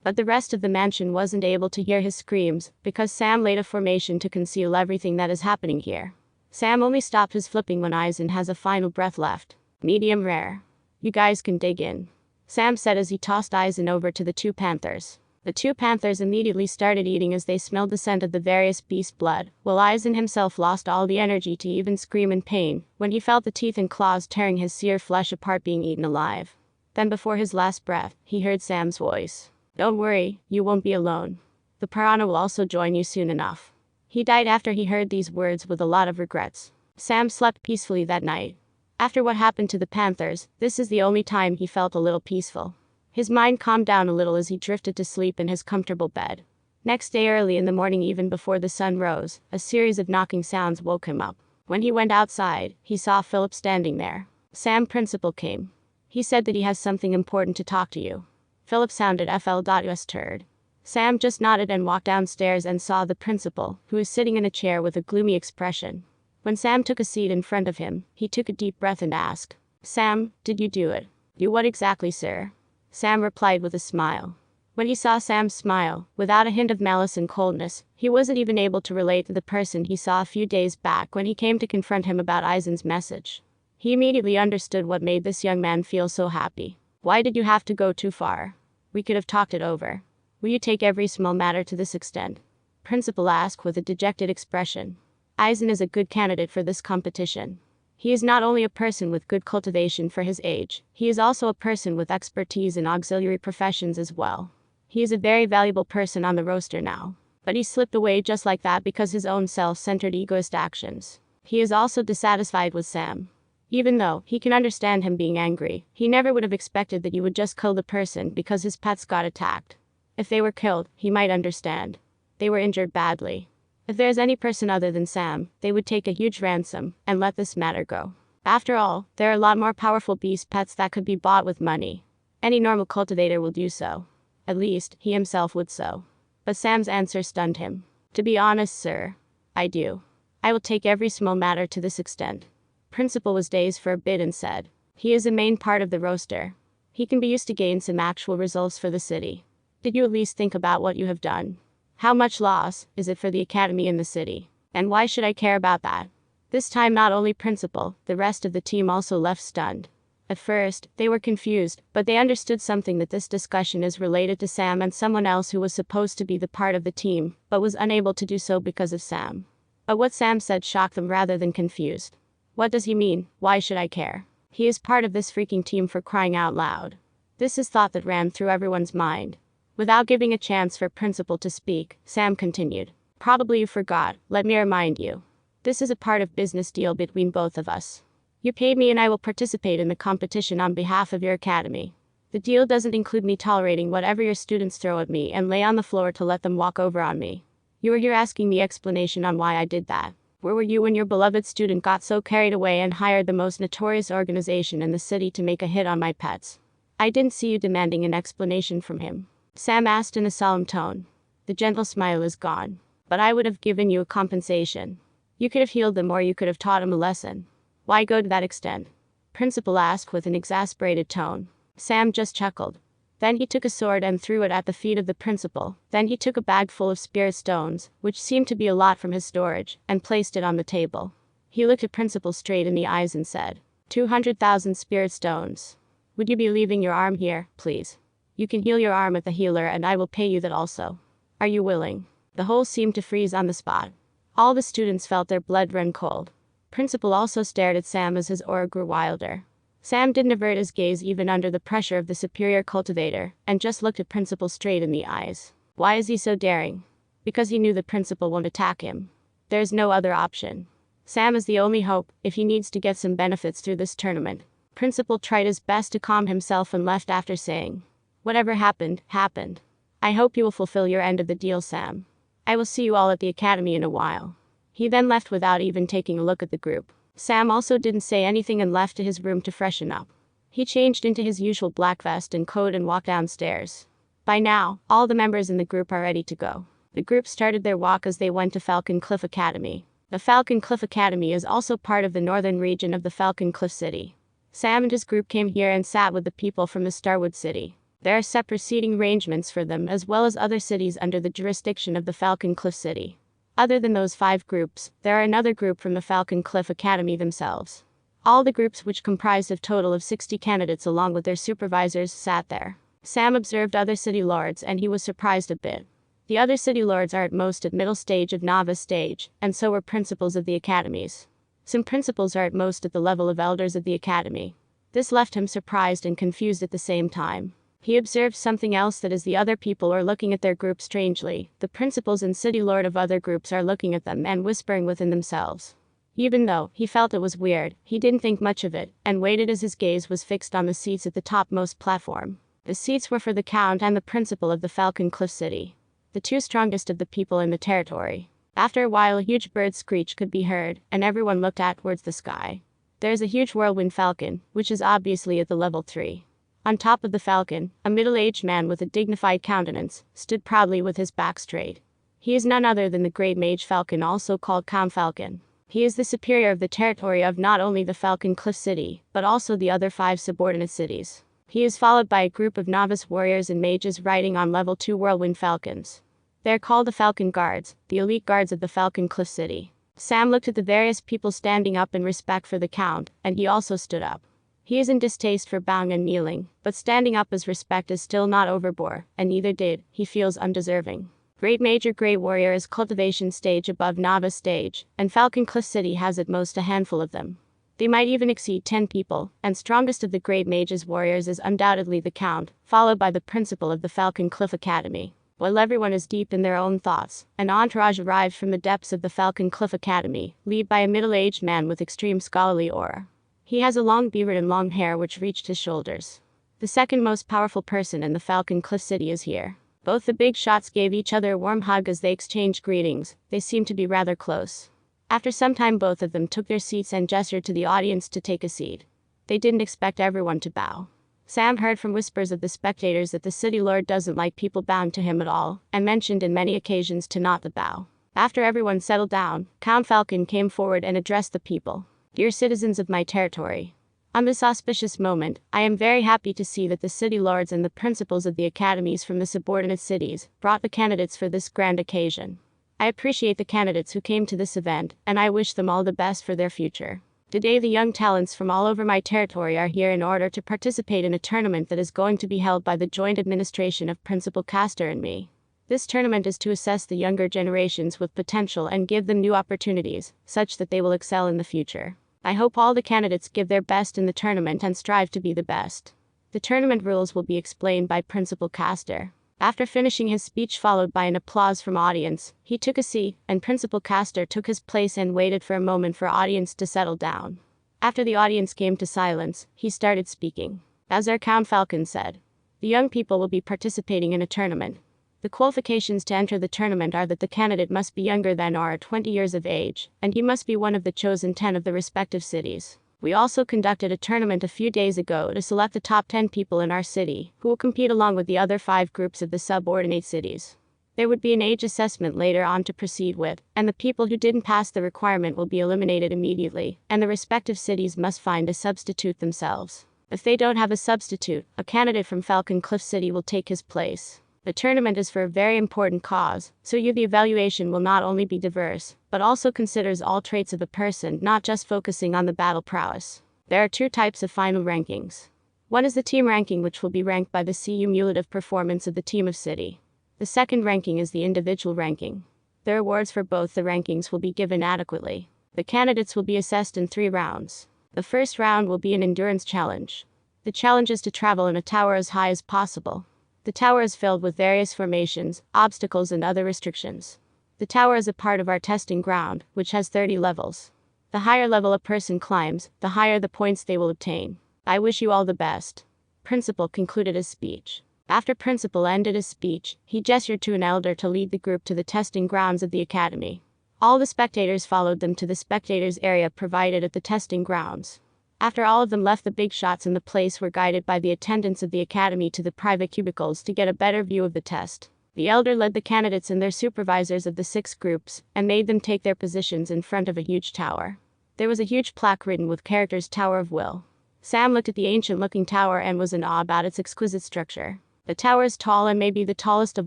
But the rest of the mansion wasn't able to hear his screams because Sam laid a formation to conceal everything that is happening here. Sam only stopped his flipping when Eisen has a final breath left. Medium rare. You guys can dig in. Sam said as he tossed Eisen over to the 2 panthers. The 2 panthers immediately started eating as they smelled the scent of the various beast blood, while Eisen himself lost all the energy to even scream in pain when he felt the teeth and claws tearing his seared flesh apart being eaten alive. Then before his last breath, he heard Sam's voice. Don't worry, you won't be alone. The piranha will also join you soon enough. He died after he heard these words with a lot of regrets. Sam slept peacefully that night. After what happened to the panthers, this is the only time he felt a little peaceful. His mind calmed down a little as he drifted to sleep in his comfortable bed. Next day early in the morning, even before the sun rose, a series of knocking sounds woke him up. When he went outside, he saw Philip standing there. Sam Principal came. He said that he has something important to talk to you. Philip sounded FL.us turd. Sam just nodded and walked downstairs and saw the principal, who was sitting in a chair with a gloomy expression. When Sam took a seat in front of him, he took a deep breath and asked, "Sam, did you do it?" "Do what exactly, sir?" Sam replied with a smile. When he saw Sam's smile, without a hint of malice and coldness, he wasn't even able to relate to the person he saw a few days back when he came to confront him about Aizen's message. He immediately understood what made this young man feel so happy. "Why did you have to go too far? We could have talked it over. Will you take every small matter to this extent?" Principal asked with a dejected expression. Aizen is a good candidate for this competition. He is not only a person with good cultivation for his age, he is also a person with expertise in auxiliary professions as well. He is a very valuable person on the roster now. But he slipped away just like that because his own self-centered egoist actions. He is also dissatisfied with Sam. Even though he can understand him being angry, he never would have expected that you would just kill the person because his pets got attacked. If they were killed, he might understand. They were injured badly. If there is any person other than Sam, they would take a huge ransom and let this matter go. After all, there are a lot more powerful beast pets that could be bought with money. Any normal cultivator will do so. At least, he himself would so. But Sam's answer stunned him. "To be honest, sir, I do. I will take every small matter to this extent." Principal was dazed for a bit and said, "He is a main part of the roster. He can be used to gain some actual results for the city. Did you at least think about what you have done? How much loss is it for the academy in the city? And why should I care about that?" This time not only Principal, the rest of the team also left stunned. At first, they were confused, but they understood something, that this discussion is related to Sam and someone else who was supposed to be the part of the team, but was unable to do so because of Sam. But what Sam said shocked them rather than confused. What does he mean? Why should I care? He is part of this freaking team, for crying out loud. This is thought that ran through everyone's mind. Without giving a chance for Principal to speak, Sam continued. "Probably you forgot, let me remind you. This is a part of business deal between both of us. You pay me and I will participate in the competition on behalf of your academy. The deal doesn't include me tolerating whatever your students throw at me and lay on the floor to let them walk over on me. You were here asking me explanation on why I did that. Where were you when your beloved student got so carried away and hired the most notorious organization in the city to make a hit on my pets? I didn't see you demanding an explanation from him." Sam asked in a solemn tone. The gentle smile is gone. "But I would have given you a compensation. You could have healed them, or you could have taught him a lesson. Why go to that extent?" Principal asked with an exasperated tone. Sam just chuckled. Then he took a sword and threw it at the feet of the principal. Then he took a bag full of spirit stones, which seemed to be a lot from his storage, and placed it on the table. He looked at Principal straight in the eyes and said, 200,000 spirit stones. Would you be leaving your arm here, please? You can heal your arm at the healer and I will pay you that also. Are you willing?" The whole seemed to freeze on the spot. All the students felt their blood run cold. Principal also stared at Sam as his aura grew wilder. Sam didn't avert his gaze even under the pressure of the superior cultivator, and just looked at Principal straight in the eyes. Why is he so daring? Because he knew the Principal won't attack him. There's no other option. Sam is the only hope, if he needs to get some benefits through this tournament. Principal tried his best to calm himself and left after saying, "Whatever happened, happened. I hope you will fulfill your end of the deal, Sam. I will see you all at the academy in a while." He then left without even taking a look at the group. Sam also didn't say anything and left to his room to freshen up. He changed into his usual black vest and coat and walked downstairs. By now, all the members in the group are ready to go. The group started their walk as they went to Falcon Cliff Academy. The Falcon Cliff Academy is also part of the northern region of the Falcon Cliff City. Sam and his group came here and sat with the people from the Starwood City. There are separate seating arrangements for them as well as other cities under the jurisdiction of the Falcon Cliff City. Other than those 5 groups, there are another group from the Falcon Cliff Academy themselves. All the groups, which comprised a total of 60 candidates along with their supervisors, sat there. Sam observed other city lords and he was surprised a bit. The other city lords are at most at middle stage of novice stage, and so were principals of the academies. Some principals are at most at the level of elders of the academy. This left him surprised and confused at the same time. He observed something else, that as the other people are looking at their group strangely, the principals and city lord of other groups are looking at them and whispering within themselves. Even though he felt it was weird, he didn't think much of it, and waited as his gaze was fixed on the seats at the topmost platform. The seats were for the Count and the principal of the Falcon Cliff City, the 2 strongest of the people in the territory. After a while a huge bird screech could be heard, and everyone looked at towards the sky. There is a huge whirlwind falcon, which is obviously at the level 3. On top of the falcon, a middle-aged man with a dignified countenance stood proudly with his back straight. He is none other than the Great Mage Falcon, also called Count Falcon. He is the superior of the territory of not only the Falcon Cliff City, but also the other 5 subordinate cities. He is followed by a group of novice warriors and mages riding on level 2 whirlwind falcons. They are called the Falcon Guards, the elite guards of the Falcon Cliff City. Sam looked at the various people standing up in respect for the Count, and he also stood up. He is in distaste for bowing and kneeling, but standing up as respect is still not overboard, and neither did, he feels undeserving. Great Mage or Great Warrior is cultivation stage above novice stage, and Falcon Cliff City has at most a handful of them. They might even exceed 10 people, and strongest of the Great Mage's warriors is undoubtedly the Count, followed by the principal of the Falcon Cliff Academy. While everyone is deep in their own thoughts, an entourage arrives from the depths of the Falcon Cliff Academy, led by a middle-aged man with extreme scholarly aura. He has a long beard and long hair which reached his shoulders. The second most powerful person in the Falcon Cliff City is here. Both the big shots gave each other a warm hug as they exchanged greetings. They seemed to be rather close. After some time both of them took their seats and gestured to the audience to take a seat. They didn't expect everyone to bow. Sam heard from whispers of the spectators that the city lord doesn't like people bowing to him at all, and mentioned in many occasions to not to bow. After everyone settled down, Count Falcon came forward and addressed the people. Dear citizens of my territory. On this auspicious moment, I am very happy to see that the city lords and the principals of the academies from the subordinate cities brought the candidates for this grand occasion. I appreciate the candidates who came to this event, and I wish them all the best for their future. Today the young talents from all over my territory are here in order to participate in a tournament that is going to be held by the joint administration of Principal Castor and me. This tournament is to assess the younger generations with potential and give them new opportunities, such that they will excel in the future. I hope all the candidates give their best in the tournament and strive to be the best. The tournament rules will be explained by Principal Castor. After finishing his speech followed by an applause from audience, he took a seat, and Principal Castor took his place and waited for a moment for audience to settle down. After the audience came to silence, he started speaking. As our Count Falcon said, the young people will be participating in a tournament. The qualifications to enter the tournament are that the candidate must be younger than or 20 years of age, and he must be one of the chosen 10 of the respective cities. We also conducted a tournament a few days ago to select the top 10 people in our city, who will compete along with the other 5 groups of the subordinate cities. There would be an age assessment later on to proceed with, and the people who didn't pass the requirement will be eliminated immediately, and the respective cities must find a substitute themselves. If they don't have a substitute, a candidate from Falcon Cliff City will take his place. The tournament is for a very important cause, so the evaluation will not only be diverse, but also considers all traits of a person, not just focusing on the battle prowess. There are 2 types of final rankings. One is the team ranking, which will be ranked by the cumulative performance of the team of city. The second ranking is the individual ranking. The awards for both the rankings will be given adequately. The candidates will be assessed in 3 rounds. The first round will be an endurance challenge. The challenge is to travel in a tower as high as possible. The tower is filled with various formations, obstacles and other restrictions. The tower is a part of our testing ground, which has 30 levels. The higher level a person climbs, the higher the points they will obtain. I wish you all the best. Principal concluded his speech. After Principal ended his speech, he gestured to an elder to lead the group to the testing grounds of the academy. All the spectators followed them to the spectators area provided at the testing grounds. After all of them left, the big shots in the place were guided by the attendants of the academy to the private cubicles to get a better view of the test. The elder led the candidates and their supervisors of the 6 groups, and made them take their positions in front of a huge tower. There was a huge plaque written with characters Tower of Will. Sam looked at the ancient-looking tower and was in awe about its exquisite structure. The tower is tall and may be the tallest of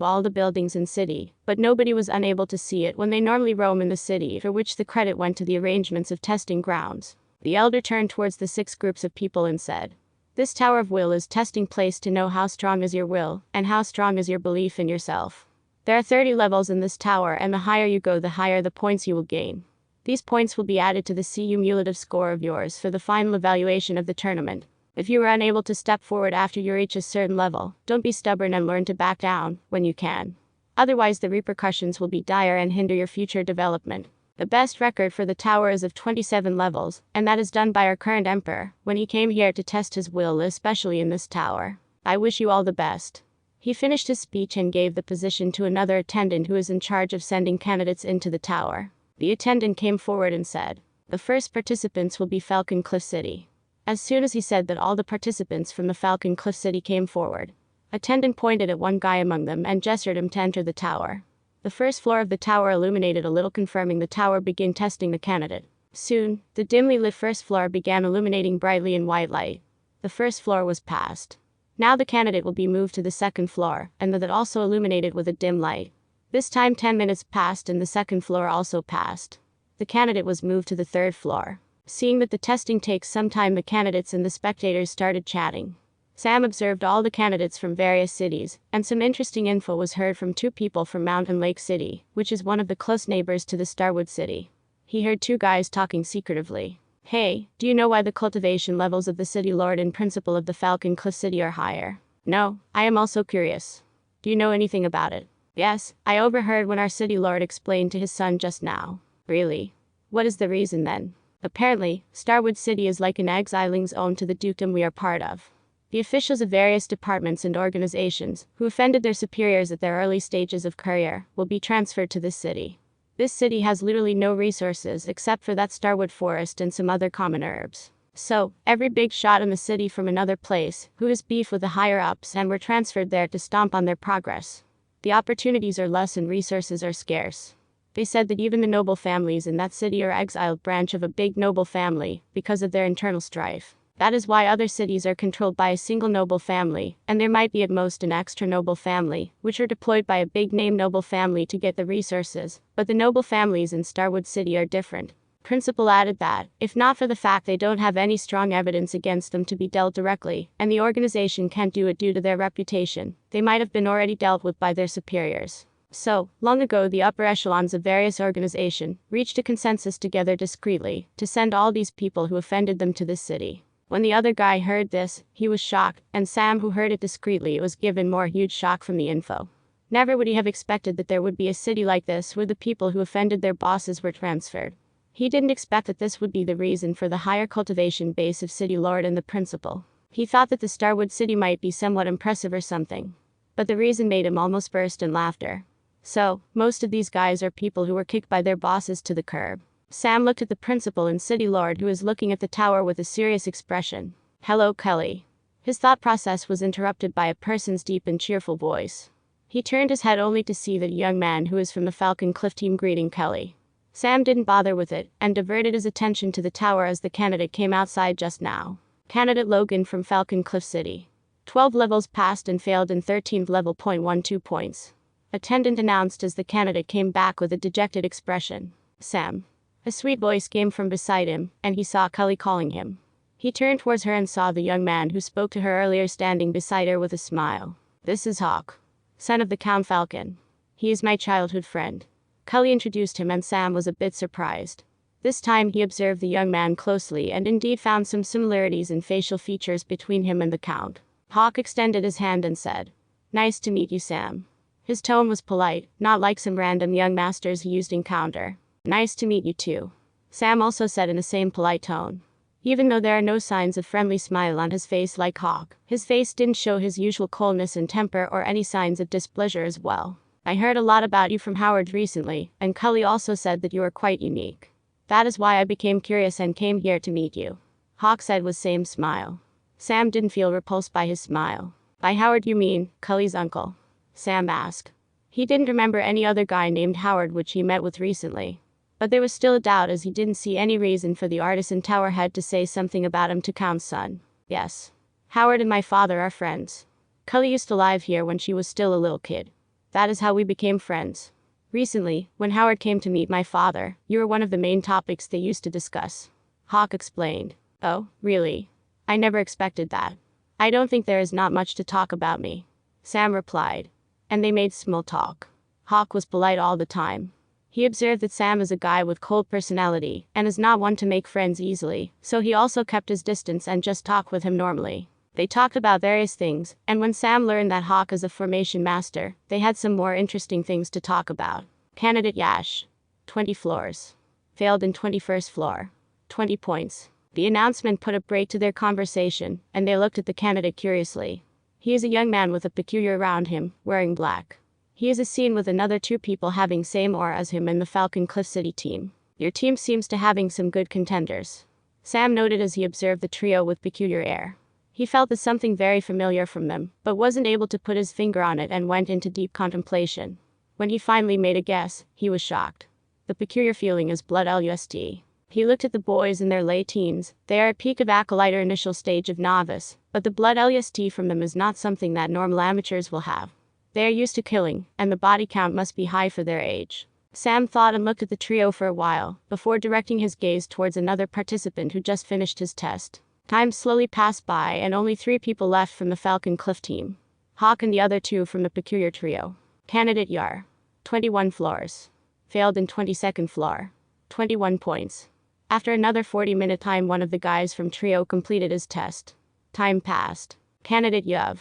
all the buildings in city, but nobody was unable to see it when they normally roam in the city, for which the credit went to the arrangements of testing grounds. The elder turned towards the 6 groups of people and said, "This Tower of Will is testing place to know how strong is your will, and how strong is your belief in yourself. There are 30 levels in this tower, and the higher you go, the higher the points you will gain. These points will be added to the cumulative score of yours for the final evaluation of the tournament. If you are unable to step forward after you reach a certain level, don't be stubborn and learn to back down when you can. Otherwise the repercussions will be dire and hinder your future development. The best record for the tower is of 27 levels, and that is done by our current emperor, when he came here to test his will, especially in this tower. I wish you all the best." He finished his speech and gave the position to another attendant who is in charge of sending candidates into the tower. The attendant came forward and said, The first participants will be Falcon Cliff City. As soon as he said that, all the participants from the Falcon Cliff City came forward. Attendant pointed at one guy among them and gestured him to enter the tower. The first floor of the tower illuminated a little, confirming the tower began testing the candidate. Soon, the dimly lit first floor began illuminating brightly in white light. The first floor was passed. Now the candidate will be moved to the second floor, and that also illuminated with a dim light. This time 10 minutes passed and the second floor also passed. The candidate was moved to the third floor. Seeing that the testing takes some time, the candidates and the spectators started chatting. Sam observed all the candidates from various cities, and some interesting info was heard from two people from Mountain Lake City, which is one of the close neighbors to the Starwood City. He heard two guys talking secretively. Hey, do you know why the cultivation levels of the city lord and principal of the Falcon Cliff City are higher? No, I am also curious. Do you know anything about it? Yes, I overheard when our city lord explained to his son just now. Really? What is the reason then? Apparently, Starwood City is like an exiling's own to the dukedom we are part of. The officials of various departments and organizations, who offended their superiors at their early stages of career, will be transferred to this city. This city has literally no resources except for that Starwood forest and some other common herbs. So, every big shot in the city from another place, who has beef with the higher-ups and were transferred there to stomp on their progress. The opportunities are less and resources are scarce. They said that even the noble families in that city are exiled branch of a big noble family, because of their internal strife. That is why other cities are controlled by a single noble family, and there might be at most an extra noble family, which are deployed by a big name noble family to get the resources, but the noble families in Starwood City are different. Principal added that, if not for the fact they don't have any strong evidence against them to be dealt directly, and the organization can't do it due to their reputation, they might have been already dealt with by their superiors. So, long ago the upper echelons of various organizations reached a consensus together discreetly to send all these people who offended them to this city. When the other guy heard this, he was shocked, and Sam, who heard it discreetly, was given more huge shock from the info. Never would he have expected that there would be a city like this where the people who offended their bosses were transferred. He didn't expect that this would be the reason for the higher cultivation base of City Lord and the Principal. He thought that the Starwood City might be somewhat impressive or something. But the reason made him almost burst in laughter. So, most of these guys are people who were kicked by their bosses to the curb. Sam looked at the Principal and City Lord, who was looking at the tower with a serious expression. Hello, Kelly. His thought process was interrupted by a person's deep and cheerful voice. He turned his head only to see that young man who was from the Falcon Cliff team greeting Kelly. Sam didn't bother with it, and diverted his attention to the tower as the candidate came outside just now. Candidate Logan from Falcon Cliff City. 12 levels passed and failed in 13th level. 0.12 points. Attendant announced as the candidate came back with a dejected expression. Sam. A sweet voice came from beside him, and he saw Kelly calling him. He turned towards her and saw the young man who spoke to her earlier standing beside her with a smile. This is Hawk, son of the Count Falcon. He is my childhood friend. Kelly introduced him, and Sam was a bit surprised. This time he observed the young man closely and indeed found some similarities in facial features between him and the Count. Hawk extended his hand and said, Nice to meet you, Sam. His tone was polite, not like some random young masters he used in Counter. Nice to meet you too. Sam also said in the same polite tone. Even though there are no signs of friendly smile on his face like Hawk, his face didn't show his usual coldness and temper or any signs of displeasure as well. I heard a lot about you from Howard recently, and Kelly also said that you are quite unique. That is why I became curious and came here to meet you. Hawk said with same smile. Sam didn't feel repulsed by his smile. By Howard you mean, Kelly's uncle? Sam asked. He didn't remember any other guy named Howard which he met with recently. But there was still a doubt, as he didn't see any reason for the artisan tower head to say something about him to Count's son. Yes. Howard and my father are friends. Kelly used to live here when she was still a little kid. That is how we became friends. Recently, when Howard came to meet my father, you were one of the main topics they used to discuss. Hawk explained. Oh, really? I never expected that. I don't think there is not much to talk about me. Sam replied. And they made small talk. Hawk was polite all the time. He observed that Sam is a guy with cold personality, and is not one to make friends easily, so he also kept his distance and just talked with him normally. They talked about various things, and when Sam learned that Hawk is a formation master, they had some more interesting things to talk about. Candidate Yash. 20 floors. Failed in 21st floor. 20 points. The announcement put a break to their conversation, and they looked at the candidate curiously. He is a young man with a peculiar around him, wearing black. He is seen with another two people having same aura as him in the Falcon Cliff City team. Your team seems to having some good contenders. Sam noted as he observed the trio with peculiar air. He felt that something very familiar from them, but wasn't able to put his finger on it and went into deep contemplation. When he finally made a guess, he was shocked. The peculiar feeling is blood lust. He looked at the boys in their late teens. They are at peak of acolyte or initial stage of novice, but the blood lust from them is not something that normal amateurs will have. They are used to killing, and the body count must be high for their age. Sam thought and looked at the trio for a while, before directing his gaze towards another participant who just finished his test. Time slowly passed by and only 3 people left from the Falcon Cliff team. Hawk and the other 2 from the peculiar trio. Candidate Yar. 21 floors. Failed in 22nd floor. 21 points. After another 40-minute time, one of the guys from trio completed his test. Time passed. Candidate Yuv.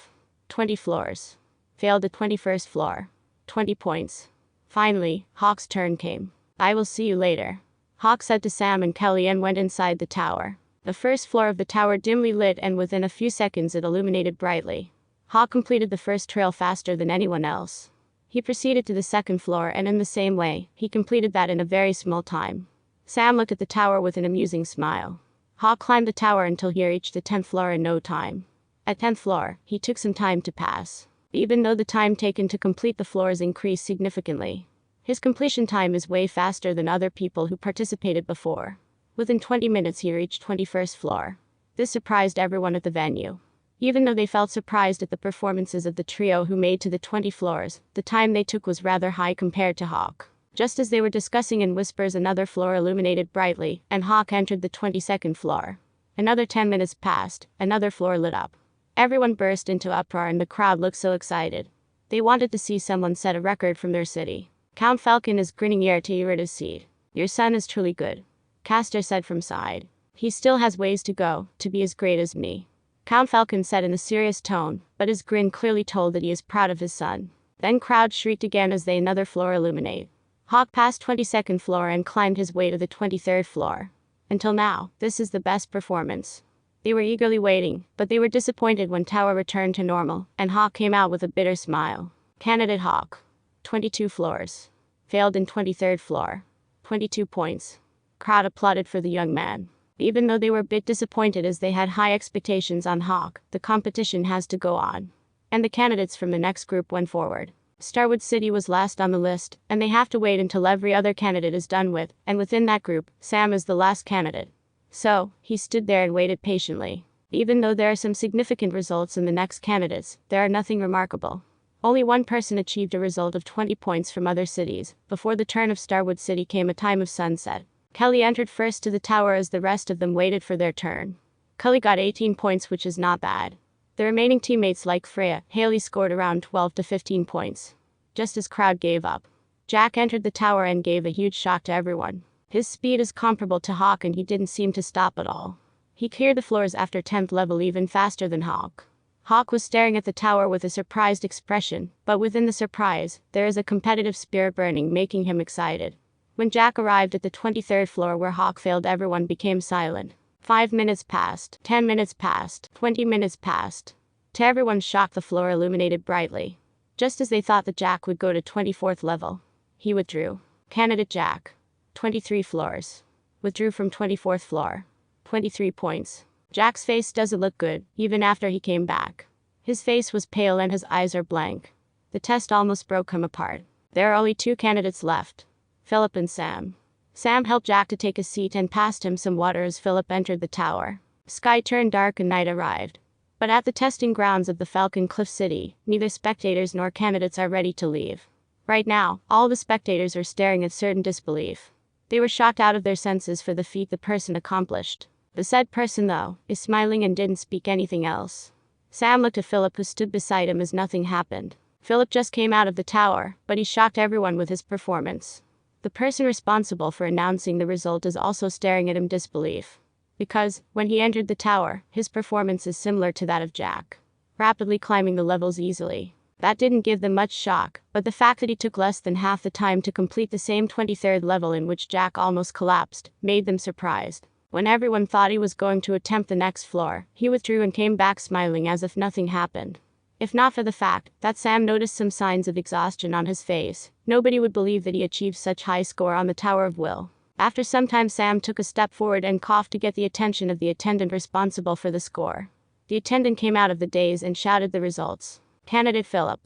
20 floors. Failed at 21st floor. 20 points. Finally, Hawk's turn came. I will see you later, Hawk said to Sam and Kelly and went inside the tower. The first floor of the tower dimly lit and within a few seconds it illuminated brightly. Hawk completed the first trail faster than anyone else. He proceeded to the second floor and in the same way, he completed that in a very small time. Sam looked at the tower with an amusing smile. Hawk climbed the tower until he reached the 10th floor in no time. At 10th floor, he took some time to pass. Even though the time taken to complete the floors increased significantly, his completion time is way faster than other people who participated before. Within 20 minutes he reached 21st floor. This surprised everyone at the venue. Even though they felt surprised at the performances of the trio who made to the 20 floors, the time they took was rather high compared to Hawk. Just as they were discussing in whispers, another floor illuminated brightly, and Hawk entered the 22nd floor. Another 10 minutes passed, another floor lit up. Everyone burst into uproar and the crowd looked so excited. They wanted to see someone set a record from their city. Count Falcon is grinning ear to ear at his seat. Your son is truly good, Castor said from side. He still has ways to go, to be as great as me, Count Falcon said in a serious tone, but his grin clearly told that he is proud of his son. Then crowd shrieked again as they another floor illuminate. Hawk passed 22nd floor and climbed his way to the 23rd floor. Until now, this is the best performance. They were eagerly waiting, but they were disappointed when tower returned to normal, and Hawk came out with a bitter smile. Candidate Hawk. 22 floors. Failed in 23rd floor. 22 points. Crowd applauded for the young man. Even though they were a bit disappointed as they had high expectations on Hawk, the competition has to go on. And the candidates from the next group went forward. Starwood City was last on the list, and they have to wait until every other candidate is done with, and within that group, Sam is the last candidate. So, he stood there and waited patiently. Even though there are some significant results in the next candidates, there are nothing remarkable. Only one person achieved a result of 20 points from other cities. Before the turn of Starwood City came a time of sunset. Kelly entered first to the tower as the rest of them waited for their turn. Kelly got 18 points, which is not bad. The remaining teammates like Freya, Haley scored around 12 to 15 points. Just as crowd gave up, Jack entered the tower and gave a huge shock to everyone. His speed is comparable to Hawk and he didn't seem to stop at all. He cleared the floors after 10th level even faster than Hawk. Hawk was staring at the tower with a surprised expression, but within the surprise, there is a competitive spirit burning, making him excited. When Jack arrived at the 23rd floor where Hawk failed, everyone became silent. 5 minutes passed, 10 minutes passed, 20 minutes passed. To everyone's shock, the floor illuminated brightly. Just as they thought that Jack would go to 24th level, he withdrew. Candidate Jack. 23 floors. Withdrew from 24th floor. 23 points. Jack's face doesn't look good, even after he came back. His face was pale and his eyes are blank. The test almost broke him apart. There are only 2 candidates left. Philip and Sam. Sam helped Jack to take a seat and passed him some water as Philip entered the tower. Sky turned dark and night arrived. But at the testing grounds of the Falcon Cliff City, neither spectators nor candidates are ready to leave. Right now, all the spectators are staring at certain disbelief. They were shocked out of their senses for the feat the person accomplished. The said person, though, is smiling and didn't speak anything else. Sam looked at Philip, who stood beside him as nothing happened. Philip just came out of the tower, but he shocked everyone with his performance. The person responsible for announcing the result is also staring at him disbelief. Because, when he entered the tower, his performance is similar to that of Jack. Rapidly climbing the levels easily. That didn't give them much shock, but the fact that he took less than half the time to complete the same 23rd level in which Jack almost collapsed, made them surprised. When everyone thought he was going to attempt the next floor, he withdrew and came back smiling as if nothing happened. If not for the fact that Sam noticed some signs of exhaustion on his face, nobody would believe that he achieved such high score on the Tower of Will. After some time, Sam took a step forward and coughed to get the attention of the attendant responsible for the score. The attendant came out of the daze and shouted the results. Candidate Philip,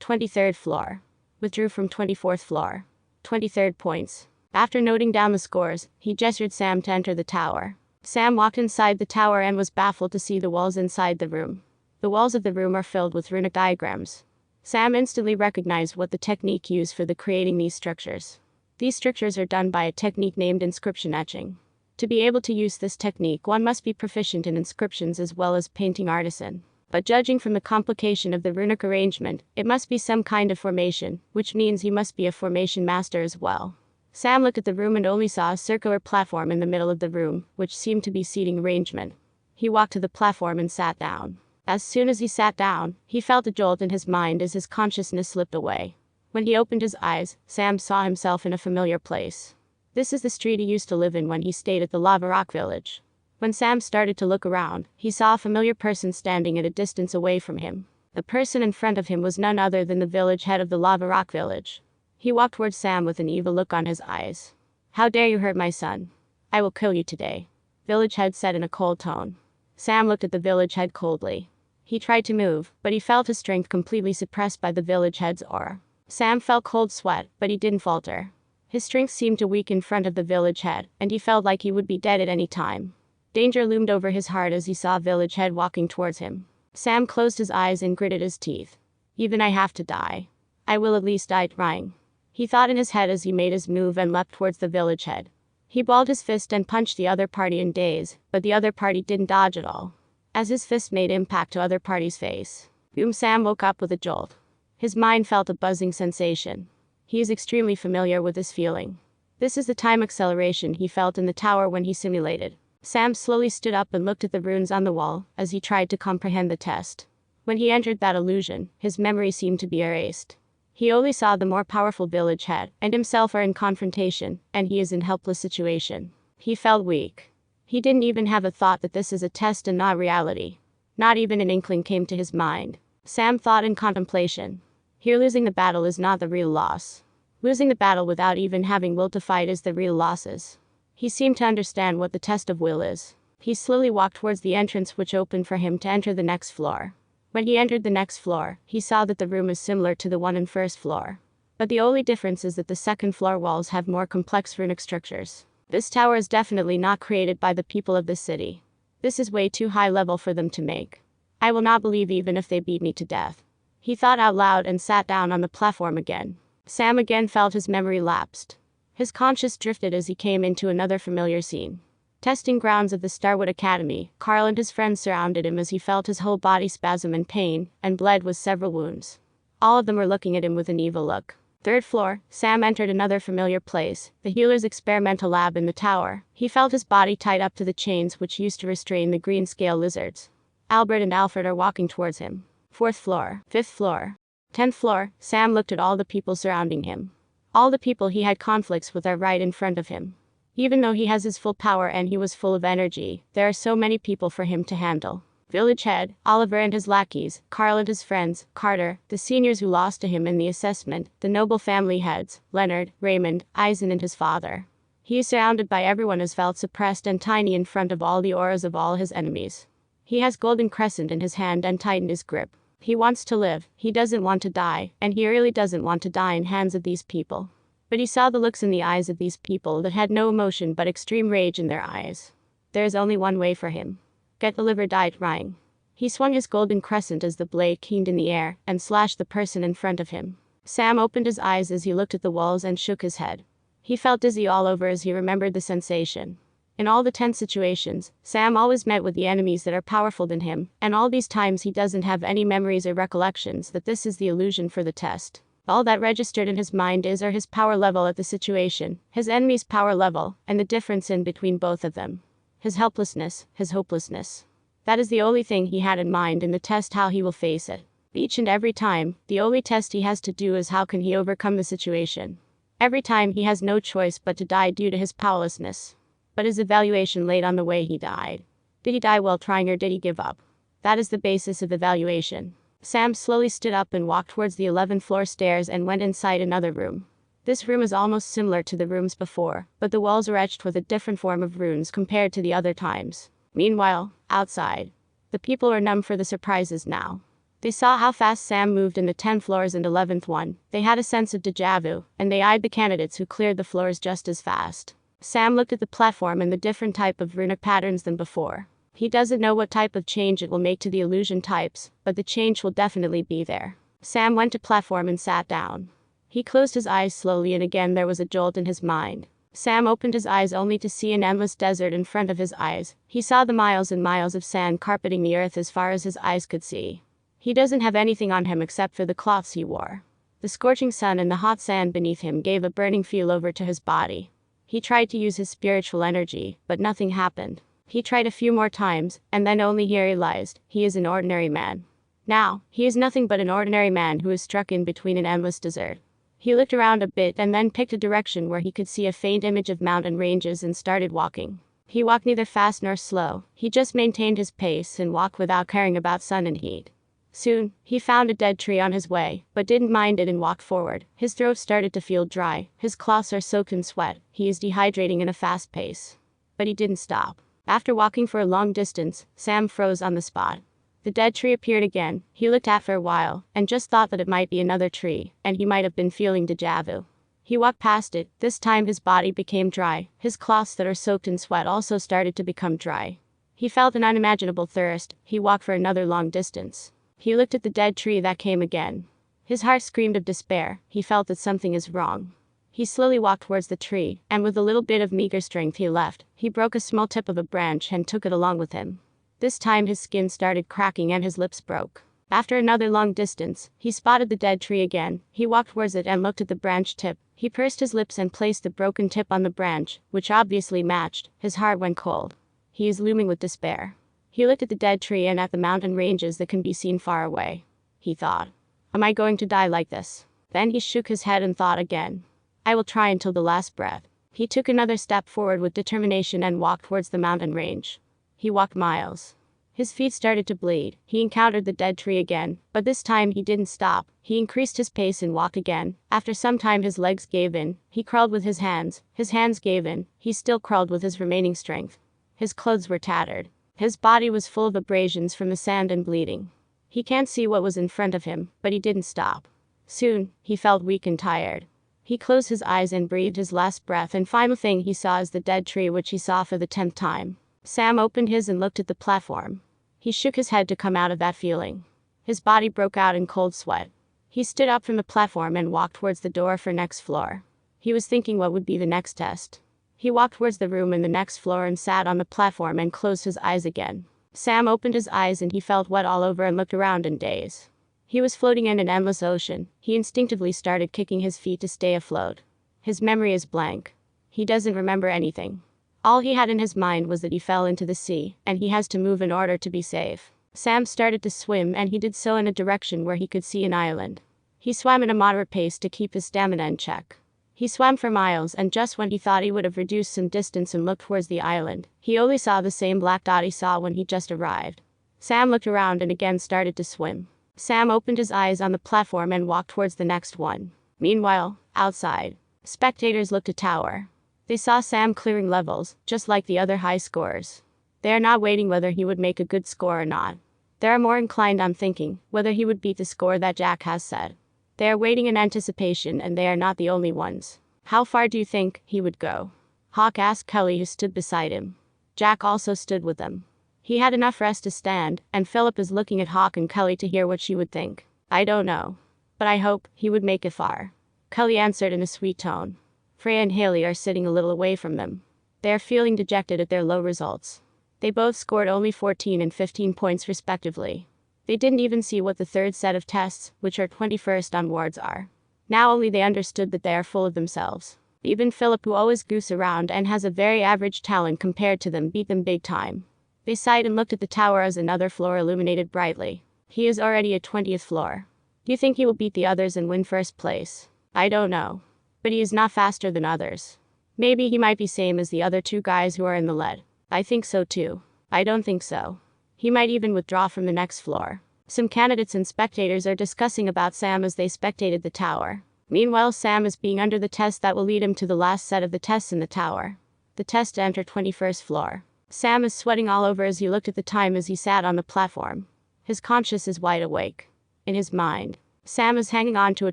23rd floor. Withdrew from 24th floor. 23rd points. After noting down the scores, he gestured Sam to enter the tower. Sam walked inside the tower and was baffled to see the walls inside the room. The walls of the room are filled with runic diagrams. Sam instantly recognized what the technique used for the creating these structures. These structures are done by a technique named inscription etching. To be able to use this technique, one must be proficient in inscriptions as well as painting artisan. But judging from the complication of the runic arrangement, it must be some kind of formation, which means he must be a formation master as well. Sam looked at the room and only saw a circular platform in the middle of the room, which seemed to be seating arrangement. He walked to the platform and sat down. As soon as he sat down, he felt a jolt in his mind as his consciousness slipped away. When he opened his eyes, Sam saw himself in a familiar place. This is the street he used to live in when he stayed at the Lava Rock Village. When Sam started to look around, he saw a familiar person standing at a distance away from him. The person in front of him was none other than the village head of the Lava Rock Village. He walked towards Sam with an evil look on his eyes. "How dare you hurt my son? I will kill you today," village head said in a cold tone. Sam looked at the village head coldly. He tried to move, but he felt his strength completely suppressed by the village head's aura. Sam felt cold sweat, but he didn't falter. His strength seemed to weaken in front of the village head, and he felt like he would be dead at any time. Danger loomed over his heart as he saw village head walking towards him. Sam closed his eyes and gritted his teeth. "Even I have to die. I will at least die trying," he thought in his head as he made his move and leapt towards the village head. He balled his fist and punched the other party in daze, but the other party didn't dodge at all. As his fist made impact to other party's face, boom, Sam woke up with a jolt. His mind felt a buzzing sensation. He is extremely familiar with this feeling. This is the time acceleration he felt in the tower when he simulated. Sam slowly stood up and looked at the runes on the wall as he tried to comprehend the test. When he entered that illusion, his memory seemed to be erased. He only saw the more powerful village head and himself are in confrontation, and he is in helpless situation. He felt weak. He didn't even have a thought that this is a test and not reality. Not even an inkling came to his mind. Sam thought in contemplation. Here, losing the battle is not the real loss. Losing the battle without even having will to fight is the real losses. He seemed to understand what the test of will is. He slowly walked towards the entrance which opened for him to enter the next floor. When he entered the next floor, he saw that the room is similar to the one in first floor. But the only difference is that the second floor walls have more complex runic structures. This tower is definitely not created by the people of this city. This is way too high level for them to make. I will not believe even if they beat me to death. He thought out loud and sat down on the platform again. Sam again felt his memory lapsed. His conscience drifted as he came into another familiar scene. Testing grounds of the Starwood Academy, Carl and his friends surrounded him as he felt his whole body spasm in pain, and bled with several wounds. All of them were looking at him with an evil look. Third floor, Sam entered another familiar place, the healer's experimental lab in the tower. He felt his body tied up to the chains which used to restrain the green scale lizards. Albert and Alfred are walking towards him. Fourth floor, fifth floor, 10th floor, Sam looked at all the people surrounding him. All the people he had conflicts with are right in front of him. Even though he has his full power and he was full of energy, there are so many people for him to handle. Village head, Oliver and his lackeys, Carl and his friends, Carter, the seniors who lost to him in the assessment, the noble family heads, Leonard, Raymond, Eisen and his father. He is surrounded by everyone as felt suppressed and tiny in front of all the auras of all his enemies. He has golden crescent in his hand and tightened his grip. He wants to live, he doesn't want to die, and he really doesn't want to die in hands of these people. But he saw the looks in the eyes of these people that had no emotion but extreme rage in their eyes. There is only one way for him. Get the liver died trying. He swung his golden crescent as the blade keened in the air, and slashed the person in front of him. Sam opened his eyes as he looked at the walls and shook his head. He felt dizzy all over as he remembered the sensation. In all the 10 situations, Sam always met with the enemies that are powerful than him, and all these times he doesn't have any memories or recollections that this is the illusion for the test. All that registered in his mind is his power level at the situation, his enemy's power level, and the difference in between both of them. His helplessness, his hopelessness. That is the only thing he had in mind in the test, how he will face it. Each and every time, the only test he has to do is how can he overcome the situation. Every time he has no choice but to die due to his powerlessness. But his evaluation laid on the way he died. Did he die while trying or did he give up? That is the basis of evaluation. Sam slowly stood up and walked towards the 11th floor stairs and went inside another room. This room is almost similar to the rooms before, but the walls are etched with a different form of runes compared to the other times. Meanwhile, outside, the people are numb for the surprises now. They saw how fast Sam moved in the 10 floors and 11th one. They had a sense of déjà vu, and they eyed the candidates who cleared the floors just as fast. Sam looked at the platform and the different type of runic patterns than before. He doesn't know what type of change it will make to the illusion types, but the change will definitely be there. Sam went to platform and sat down. He closed his eyes slowly and again there was a jolt in his mind. Sam opened his eyes only to see an endless desert in front of his eyes. He saw the miles and miles of sand carpeting the earth as far as his eyes could see. He doesn't have anything on him except for the cloths he wore. The scorching sun and the hot sand beneath him gave a burning feel over to his body. He tried to use his spiritual energy, but nothing happened. He tried a few more times, and then only he realized he is an ordinary man. Now, he is nothing but an ordinary man who is struck in between an endless desert. He looked around a bit and then picked a direction where he could see a faint image of mountain ranges and started walking. He walked neither fast nor slow, he just maintained his pace and walked without caring about sun and heat. Soon, he found a dead tree on his way, but didn't mind it and walked forward. His throat started to feel dry, his cloths are soaked in sweat, he is dehydrating in a fast pace. But he didn't stop. After walking for a long distance, Sam froze on the spot. The dead tree appeared again. He looked at for a while, and just thought that it might be another tree, and he might have been feeling déjà vu. He walked past it. This time his body became dry. His cloths that are soaked in sweat also started to become dry. He felt an unimaginable thirst. He walked for another long distance. He looked at the dead tree that came again. His heart screamed of despair. He felt that something is wrong. He slowly walked towards the tree, and with a little bit of meager strength he left. He broke a small tip of a branch and took it along with him. This time his skin started cracking and his lips broke. After another long distance, he spotted the dead tree again. He walked towards it and looked at the branch tip. He pursed his lips and placed the broken tip on the branch, which obviously matched. His heart went cold. He is looming with despair. He looked at the dead tree and at the mountain ranges that can be seen far away. He thought, "Am I going to die like this?" Then he shook his head and thought again. "I will try until the last breath." He took another step forward with determination and walked towards the mountain range. He walked miles. His feet started to bleed. He encountered the dead tree again, but this time he didn't stop. He increased his pace and walked again. After some time his legs gave in. He crawled with his hands. His hands gave in. He still crawled with his remaining strength. His clothes were tattered. His body was full of abrasions from the sand and bleeding. He can't see what was in front of him, but he didn't stop. Soon, he felt weak and tired. He closed his eyes and breathed his last breath, and final thing he saw is the dead tree which he saw for the 10th time. Sam opened his and looked at the platform. He shook his head to come out of that feeling. His body broke out in cold sweat. He stood up from the platform and walked towards the door for next floor. He was thinking what would be the next test. He walked towards the room in the next floor and sat on the platform and closed his eyes again. Sam opened his eyes and he felt wet all over and looked around in daze. He was floating in an endless ocean. He instinctively started kicking his feet to stay afloat. His memory is blank. He doesn't remember anything. All he had in his mind was that he fell into the sea, and he has to move in order to be safe. Sam started to swim and he did so in a direction where he could see an island. He swam at a moderate pace to keep his stamina in check. He swam for miles, and just when he thought he would have reduced some distance and looked towards the island, he only saw the same black dot he saw when he just arrived. Sam looked around and again started to swim. Sam opened his eyes on the platform and walked towards the next one. Meanwhile, outside, spectators looked at tower. They saw Sam clearing levels, just like the other high scorers. They are not waiting whether he would make a good score or not. They are more inclined on thinking whether he would beat the score that Jack has set. They are waiting in anticipation, and they are not the only ones. "How far do you think he would go?" Hawk asked Kelly, who stood beside him. Jack also stood with them. He had enough rest to stand, and Philip is looking at Hawk and Kelly to hear what she would think. "I don't know. But I hope he would make it far," Kelly answered in a sweet tone. Freya and Haley are sitting a little away from them. They are feeling dejected at their low results. They both scored only 14 and 15 points respectively. They didn't even see what the third set of tests, which are 21st onwards, are. Now only they understood that they are full of themselves. Even Philip, who always goose around and has a very average talent compared to them, beat them big time. They sighed and looked at the tower as another floor illuminated brightly. He is already at 20th floor. Do you think he will beat the others and win first place? I don't know. But he is not faster than others. Maybe he might be same as the other two guys who are in the lead. I think so too. I don't think so. He might even withdraw from the next floor. Some candidates and spectators are discussing about Sam as they spectated the tower. Meanwhile, Sam is being under the test that will lead him to the last set of the tests in the tower. The test to enter 21st floor. Sam is sweating all over as he looked at the time as he sat on the platform. His conscience is wide awake. In his mind, Sam is hanging on to a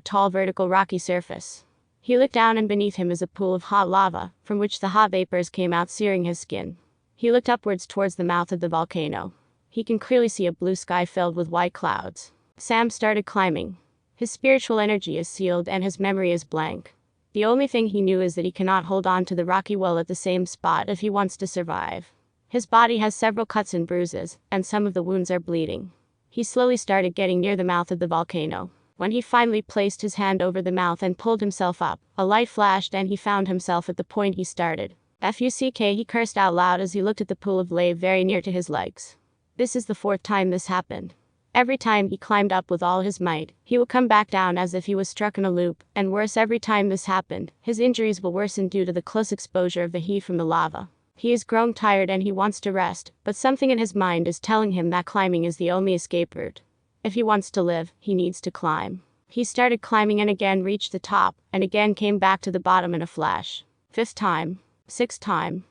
tall vertical rocky surface. He looked down and beneath him is a pool of hot lava, from which the hot vapors came out searing his skin. He looked upwards towards the mouth of the volcano. He can clearly see a blue sky filled with white clouds. Sam started climbing. His spiritual energy is sealed and his memory is blank. The only thing he knew is that he cannot hold on to the rocky wall at the same spot if he wants to survive. His body has several cuts and bruises, and some of the wounds are bleeding. He slowly started getting near the mouth of the volcano. When he finally placed his hand over the mouth and pulled himself up, a light flashed and he found himself at the point he started. Fuck, he cursed out loud as he looked at the pool of lava very near to his legs. This is the 4th time this happened. Every time he climbed up with all his might, he would come back down as if he was struck in a loop, and worse every time this happened, his injuries will worsen due to the close exposure of the heat from the lava. He is grown tired and he wants to rest, but something in his mind is telling him that climbing is the only escape route. If he wants to live, he needs to climb. He started climbing and again reached the top, and again came back to the bottom in a flash. 5th time. 6th time.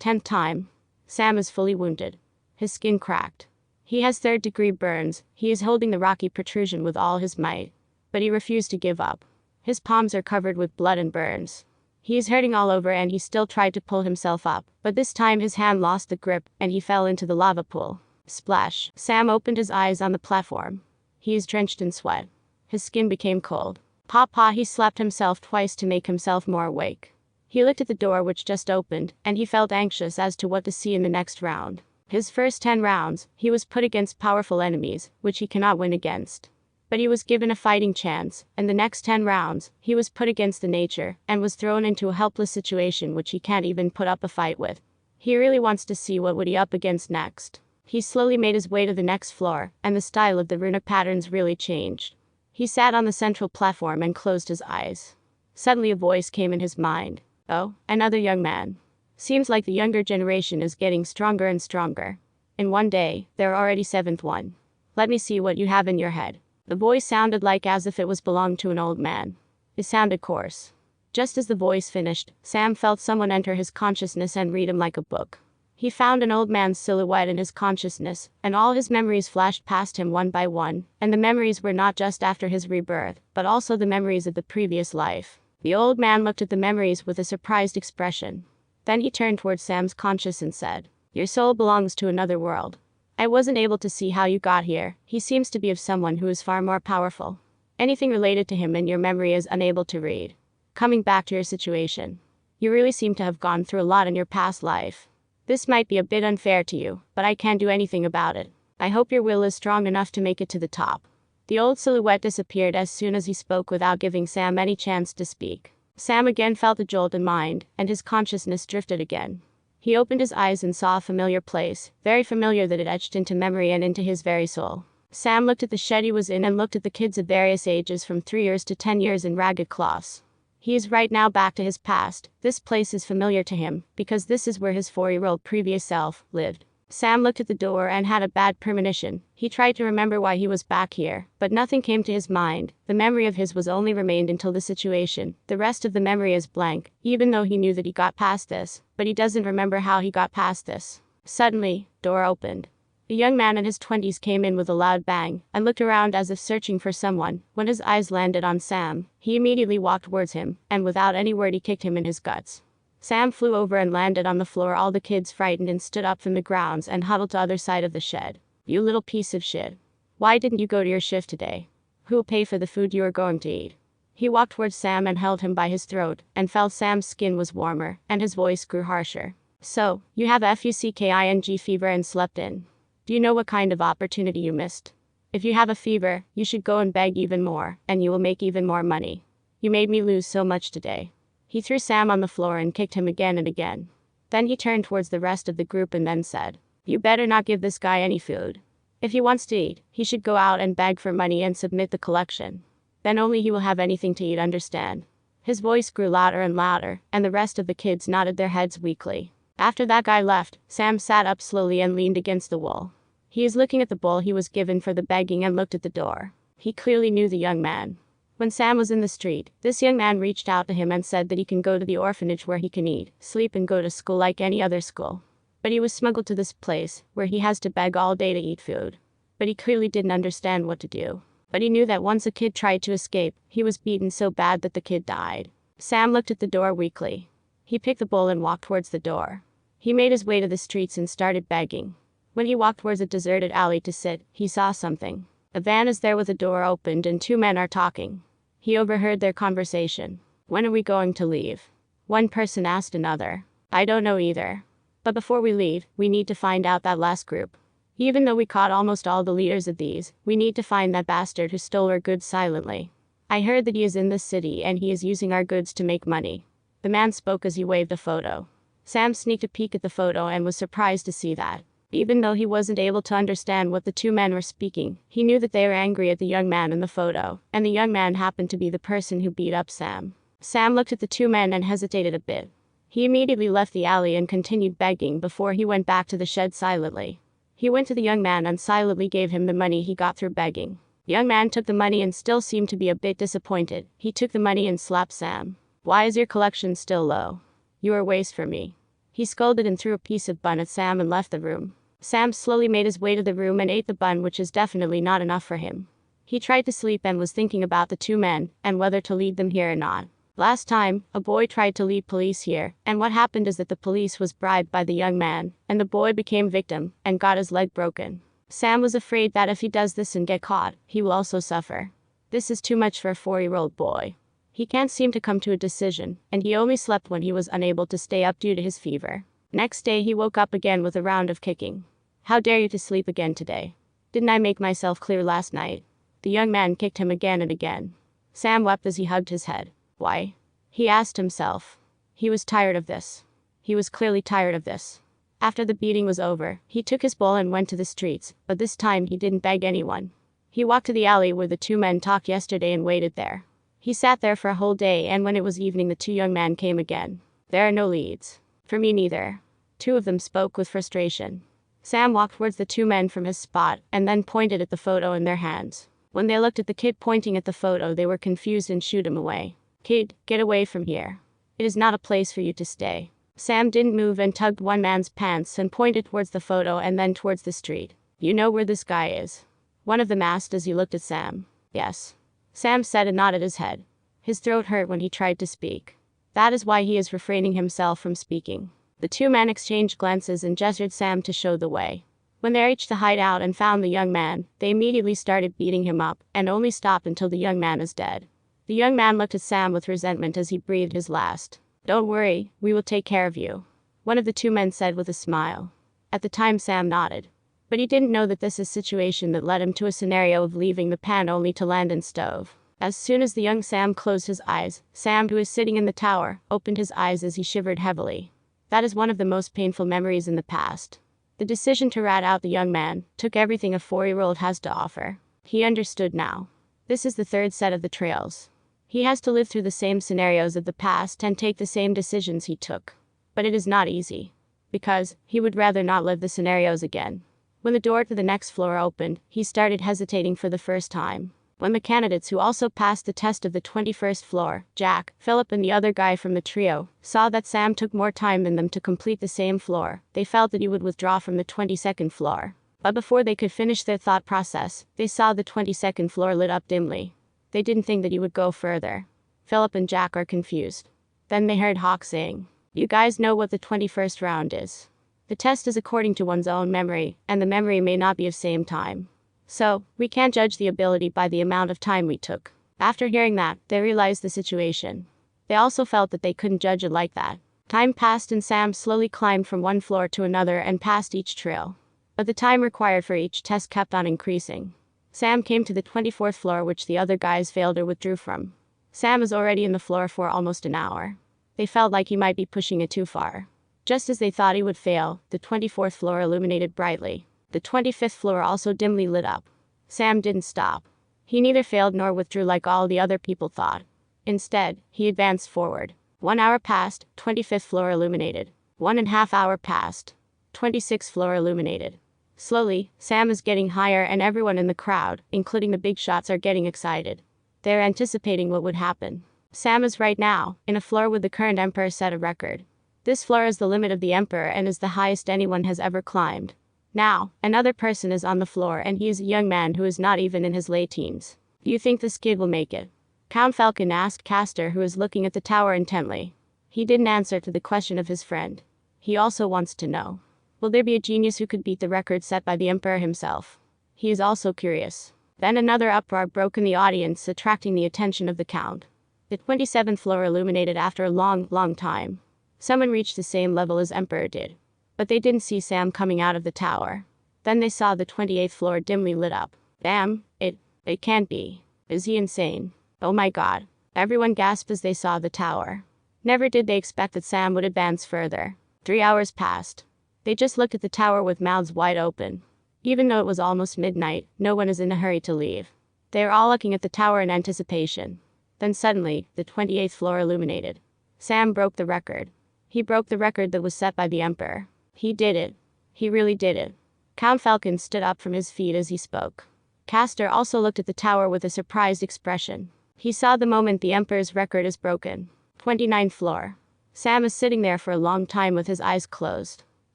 10th time. Sam is fully wounded. His skin cracked. He has 3rd-degree burns. He is holding the rocky protrusion with all his might. But he refused to give up. His palms are covered with blood and burns. He is hurting all over and he still tried to pull himself up, but this time his hand lost the grip and he fell into the lava pool. Splash. Sam opened his eyes on the platform. He is drenched in sweat. His skin became cold. Pa, he slapped himself twice to make himself more awake. He looked at the door which just opened, and he felt anxious as to what to see in the next round. His first 10 rounds, he was put against powerful enemies, which he cannot win against. But he was given a fighting chance, and the next 10 rounds, he was put against the nature, and was thrown into a helpless situation which he can't even put up a fight with. He really wants to see what would he up against next. He slowly made his way to the next floor, and the style of the runic patterns really changed. He sat on the central platform and closed his eyes. Suddenly a voice came in his mind. Oh, another young man. Seems like the younger generation is getting stronger and stronger. In one day, there are already 7th one. Let me see what you have in your head. The voice sounded like as if it was belonged to an old man. It sounded coarse. Just as the voice finished, Sam felt someone enter his consciousness and read him like a book. He found an old man's silhouette in his consciousness, and all his memories flashed past him one by one, and the memories were not just after his rebirth, but also the memories of the previous life. The old man looked at the memories with a surprised expression. Then he turned towards Sam's conscious and said, "Your soul belongs to another world. I wasn't able to see how you got here. He seems to be of someone who is far more powerful. Anything related to him in your memory is unable to read. Coming back to your situation. You really seem to have gone through a lot in your past life. This might be a bit unfair to you, but I can't do anything about it. I hope your will is strong enough to make it to the top." The old silhouette disappeared as soon as he spoke without giving Sam any chance to speak. Sam again felt a jolt in mind, and his consciousness drifted again. He opened his eyes and saw a familiar place, very familiar that it etched into memory and into his very soul. Sam looked at the shed he was in and looked at the kids of various ages from 3 years to 10 years in ragged cloths. He is right now back to his past. This place is familiar to him, because this is where his 4-year-old previous self lived. Sam looked at the door and had a bad premonition. He tried to remember why he was back here, but nothing came to his mind. The memory of his was only remained until the situation. The rest of the memory is blank, even though he knew that he got past this, but he doesn't remember how he got past this. Suddenly, door opened. A young man in his 20s came in with a loud bang, and looked around as if searching for someone. When his eyes landed on Sam, he immediately walked towards him, and without any word he kicked him in his guts. Sam flew over and landed on the floor. All the kids frightened and stood up from the grounds and huddled to the other side of the shed. "You little piece of shit. Why didn't you go to your shift today? Who'll pay for the food you are going to eat?" He walked towards Sam and held him by his throat, and felt Sam's skin was warmer, and his voice grew harsher. "So, you have fucking fever and slept in. Do you know what kind of opportunity you missed? If you have a fever, you should go and beg even more, and you will make even more money. You made me lose so much today." He threw Sam on the floor and kicked him again and again. Then he turned towards the rest of the group and then said, "You better not give this guy any food. If he wants to eat, he should go out and beg for money and submit the collection. Then only he will have anything to eat, understand?" His voice grew louder and louder, and the rest of the kids nodded their heads weakly. After that guy left, Sam sat up slowly and leaned against the wall. He is looking at the bowl he was given for the begging and looked at the door. He clearly knew the young man. When Sam was in the street, this young man reached out to him and said that he can go to the orphanage where he can eat, sleep and go to school like any other school. But he was smuggled to this place, where he has to beg all day to eat food. But he clearly didn't understand what to do. But he knew that once a kid tried to escape, he was beaten so bad that the kid died. Sam looked at the door weakly. He picked the bowl and walked towards the door. He made his way to the streets and started begging. When he walked towards a deserted alley to sit, he saw something. A van is there with a door opened and two men are talking. He overheard their conversation. "When are we going to leave?" One person asked another. "I don't know either. But before we leave, we need to find out that last group. Even though we caught almost all the leaders of these, we need to find that bastard who stole our goods silently. I heard that he is in this city and he is using our goods to make money." The man spoke as he waved a photo. Sam sneaked a peek at the photo and was surprised to see that. Even though he wasn't able to understand what the two men were speaking, he knew that they were angry at the young man in the photo, and the young man happened to be the person who beat up Sam. Sam looked at the two men and hesitated a bit. He immediately left the alley and continued begging before he went back to the shed silently. He went to the young man and silently gave him the money he got through begging. The young man took the money and still seemed to be a bit disappointed. He took the money and slapped Sam. "Why is your collection still low? You are waste for me." He scolded and threw a piece of bun at Sam and left the room. Sam slowly made his way to the room and ate the bun, which is definitely not enough for him. He tried to sleep and was thinking about the two men, and whether to lead them here or not. Last time, a boy tried to lead police here, and what happened is that the police was bribed by the young man, and the boy became victim, and got his leg broken. Sam was afraid that if he does this and get caught, he will also suffer. This is too much for a 4-year-old boy. He can't seem to come to a decision, and he only slept when he was unable to stay up due to his fever. Next day he woke up again with a round of kicking. "How dare you to sleep again today? Didn't I make myself clear last night?" The young man kicked him again and again. Sam wept as he hugged his head. Why? He asked himself. He was tired of this. He was clearly tired of this. After the beating was over, he took his bowl and went to the streets, but this time he didn't beg anyone. He walked to the alley where the two men talked yesterday and waited there. He sat there for a whole day, and when it was evening the two young men came again. "There are no leads." "For me neither." Two of them spoke with frustration. Sam walked towards the two men from his spot, and then pointed at the photo in their hands. When they looked at the kid pointing at the photo, they were confused and shooed him away. "Kid, get away from here. It is not a place for you to stay." Sam didn't move and tugged one man's pants and pointed towards the photo and then towards the street. "You know where this guy is?" One of them asked as he looked at Sam. "Yes." Sam said and nodded his head. His throat hurt when he tried to speak. That is why he is refraining himself from speaking. The two men exchanged glances and gestured Sam to show the way. When they reached the hideout and found the young man, they immediately started beating him up, and only stopped until the young man is dead. The young man looked at Sam with resentment as he breathed his last. "Don't worry, we will take care of you," one of the two men said with a smile. At the time Sam nodded. But he didn't know that this is a situation that led him to a scenario of leaving the pan only to land in stove. As soon as the young Sam closed his eyes, Sam, who was sitting in the tower, opened his eyes as he shivered heavily. That is one of the most painful memories in the past. The decision to rat out the young man took everything a 4-year-old has to offer. He understood now. This is the third set of the trails. He has to live through the same scenarios of the past and take the same decisions he took. But it is not easy. Because he would rather not live the scenarios again. When the door to the next floor opened, he started hesitating for the first time. When the candidates who also passed the test of the 21st floor, Jack, Philip and the other guy from the trio, saw that Sam took more time than them to complete the same floor, they felt that he would withdraw from the 22nd floor. But before they could finish their thought process, they saw the 22nd floor lit up dimly. They didn't think that he would go further. Philip and Jack are confused. Then they heard Hawk saying, "You guys know what the 21st round is. The test is according to one's own memory, and the memory may not be of same time. So, we can't judge the ability by the amount of time we took." After hearing that, they realized the situation. They also felt that they couldn't judge it like that. Time passed and Sam slowly climbed from one floor to another and passed each trail. But the time required for each test kept on increasing. Sam came to the 24th floor, which the other guys failed or withdrew from. Sam was already in the floor for almost an hour. They felt like he might be pushing it too far. Just as they thought he would fail, the 24th floor illuminated brightly. The 25th floor also dimly lit up. Sam didn't stop. He neither failed nor withdrew like all the other people thought. Instead, he advanced forward. 1 hour passed, 25th floor illuminated. 1.5 hours passed. 26th floor illuminated. Slowly, Sam is getting higher and everyone in the crowd, including the big shots, are getting excited. They're anticipating what would happen. Sam is right now in a floor with the current emperor set a record. This floor is the limit of the emperor and is the highest anyone has ever climbed. Now, another person is on the floor and he is a young man who is not even in his late teens. Do you think this kid will make it? Count Falcon asked Castor, who is looking at the tower intently. He didn't answer to the question of his friend. He also wants to know. Will there be a genius who could beat the record set by the emperor himself? He is also curious. Then another uproar broke in the audience, attracting the attention of the count. The 27th floor illuminated after a long time. Someone reached the same level as Emperor did. But they didn't see Sam coming out of the tower. Then they saw the 28th floor dimly lit up. Damn, it can't be. Is he insane? Oh my god. Everyone gasped as they saw the tower. Never did they expect that Sam would advance further. 3 hours passed. They just looked at the tower with mouths wide open. Even though it was almost midnight, no one is in a hurry to leave. They are all looking at the tower in anticipation. Then suddenly, the 28th floor illuminated. Sam broke the record. He broke the record that was set by the emperor. He did it. He really did it. Count Falcon stood up from his feet as he spoke. Castor also looked at the tower with a surprised expression. He saw the moment the emperor's record is broken. 29th floor. Sam is sitting there for a long time with his eyes closed.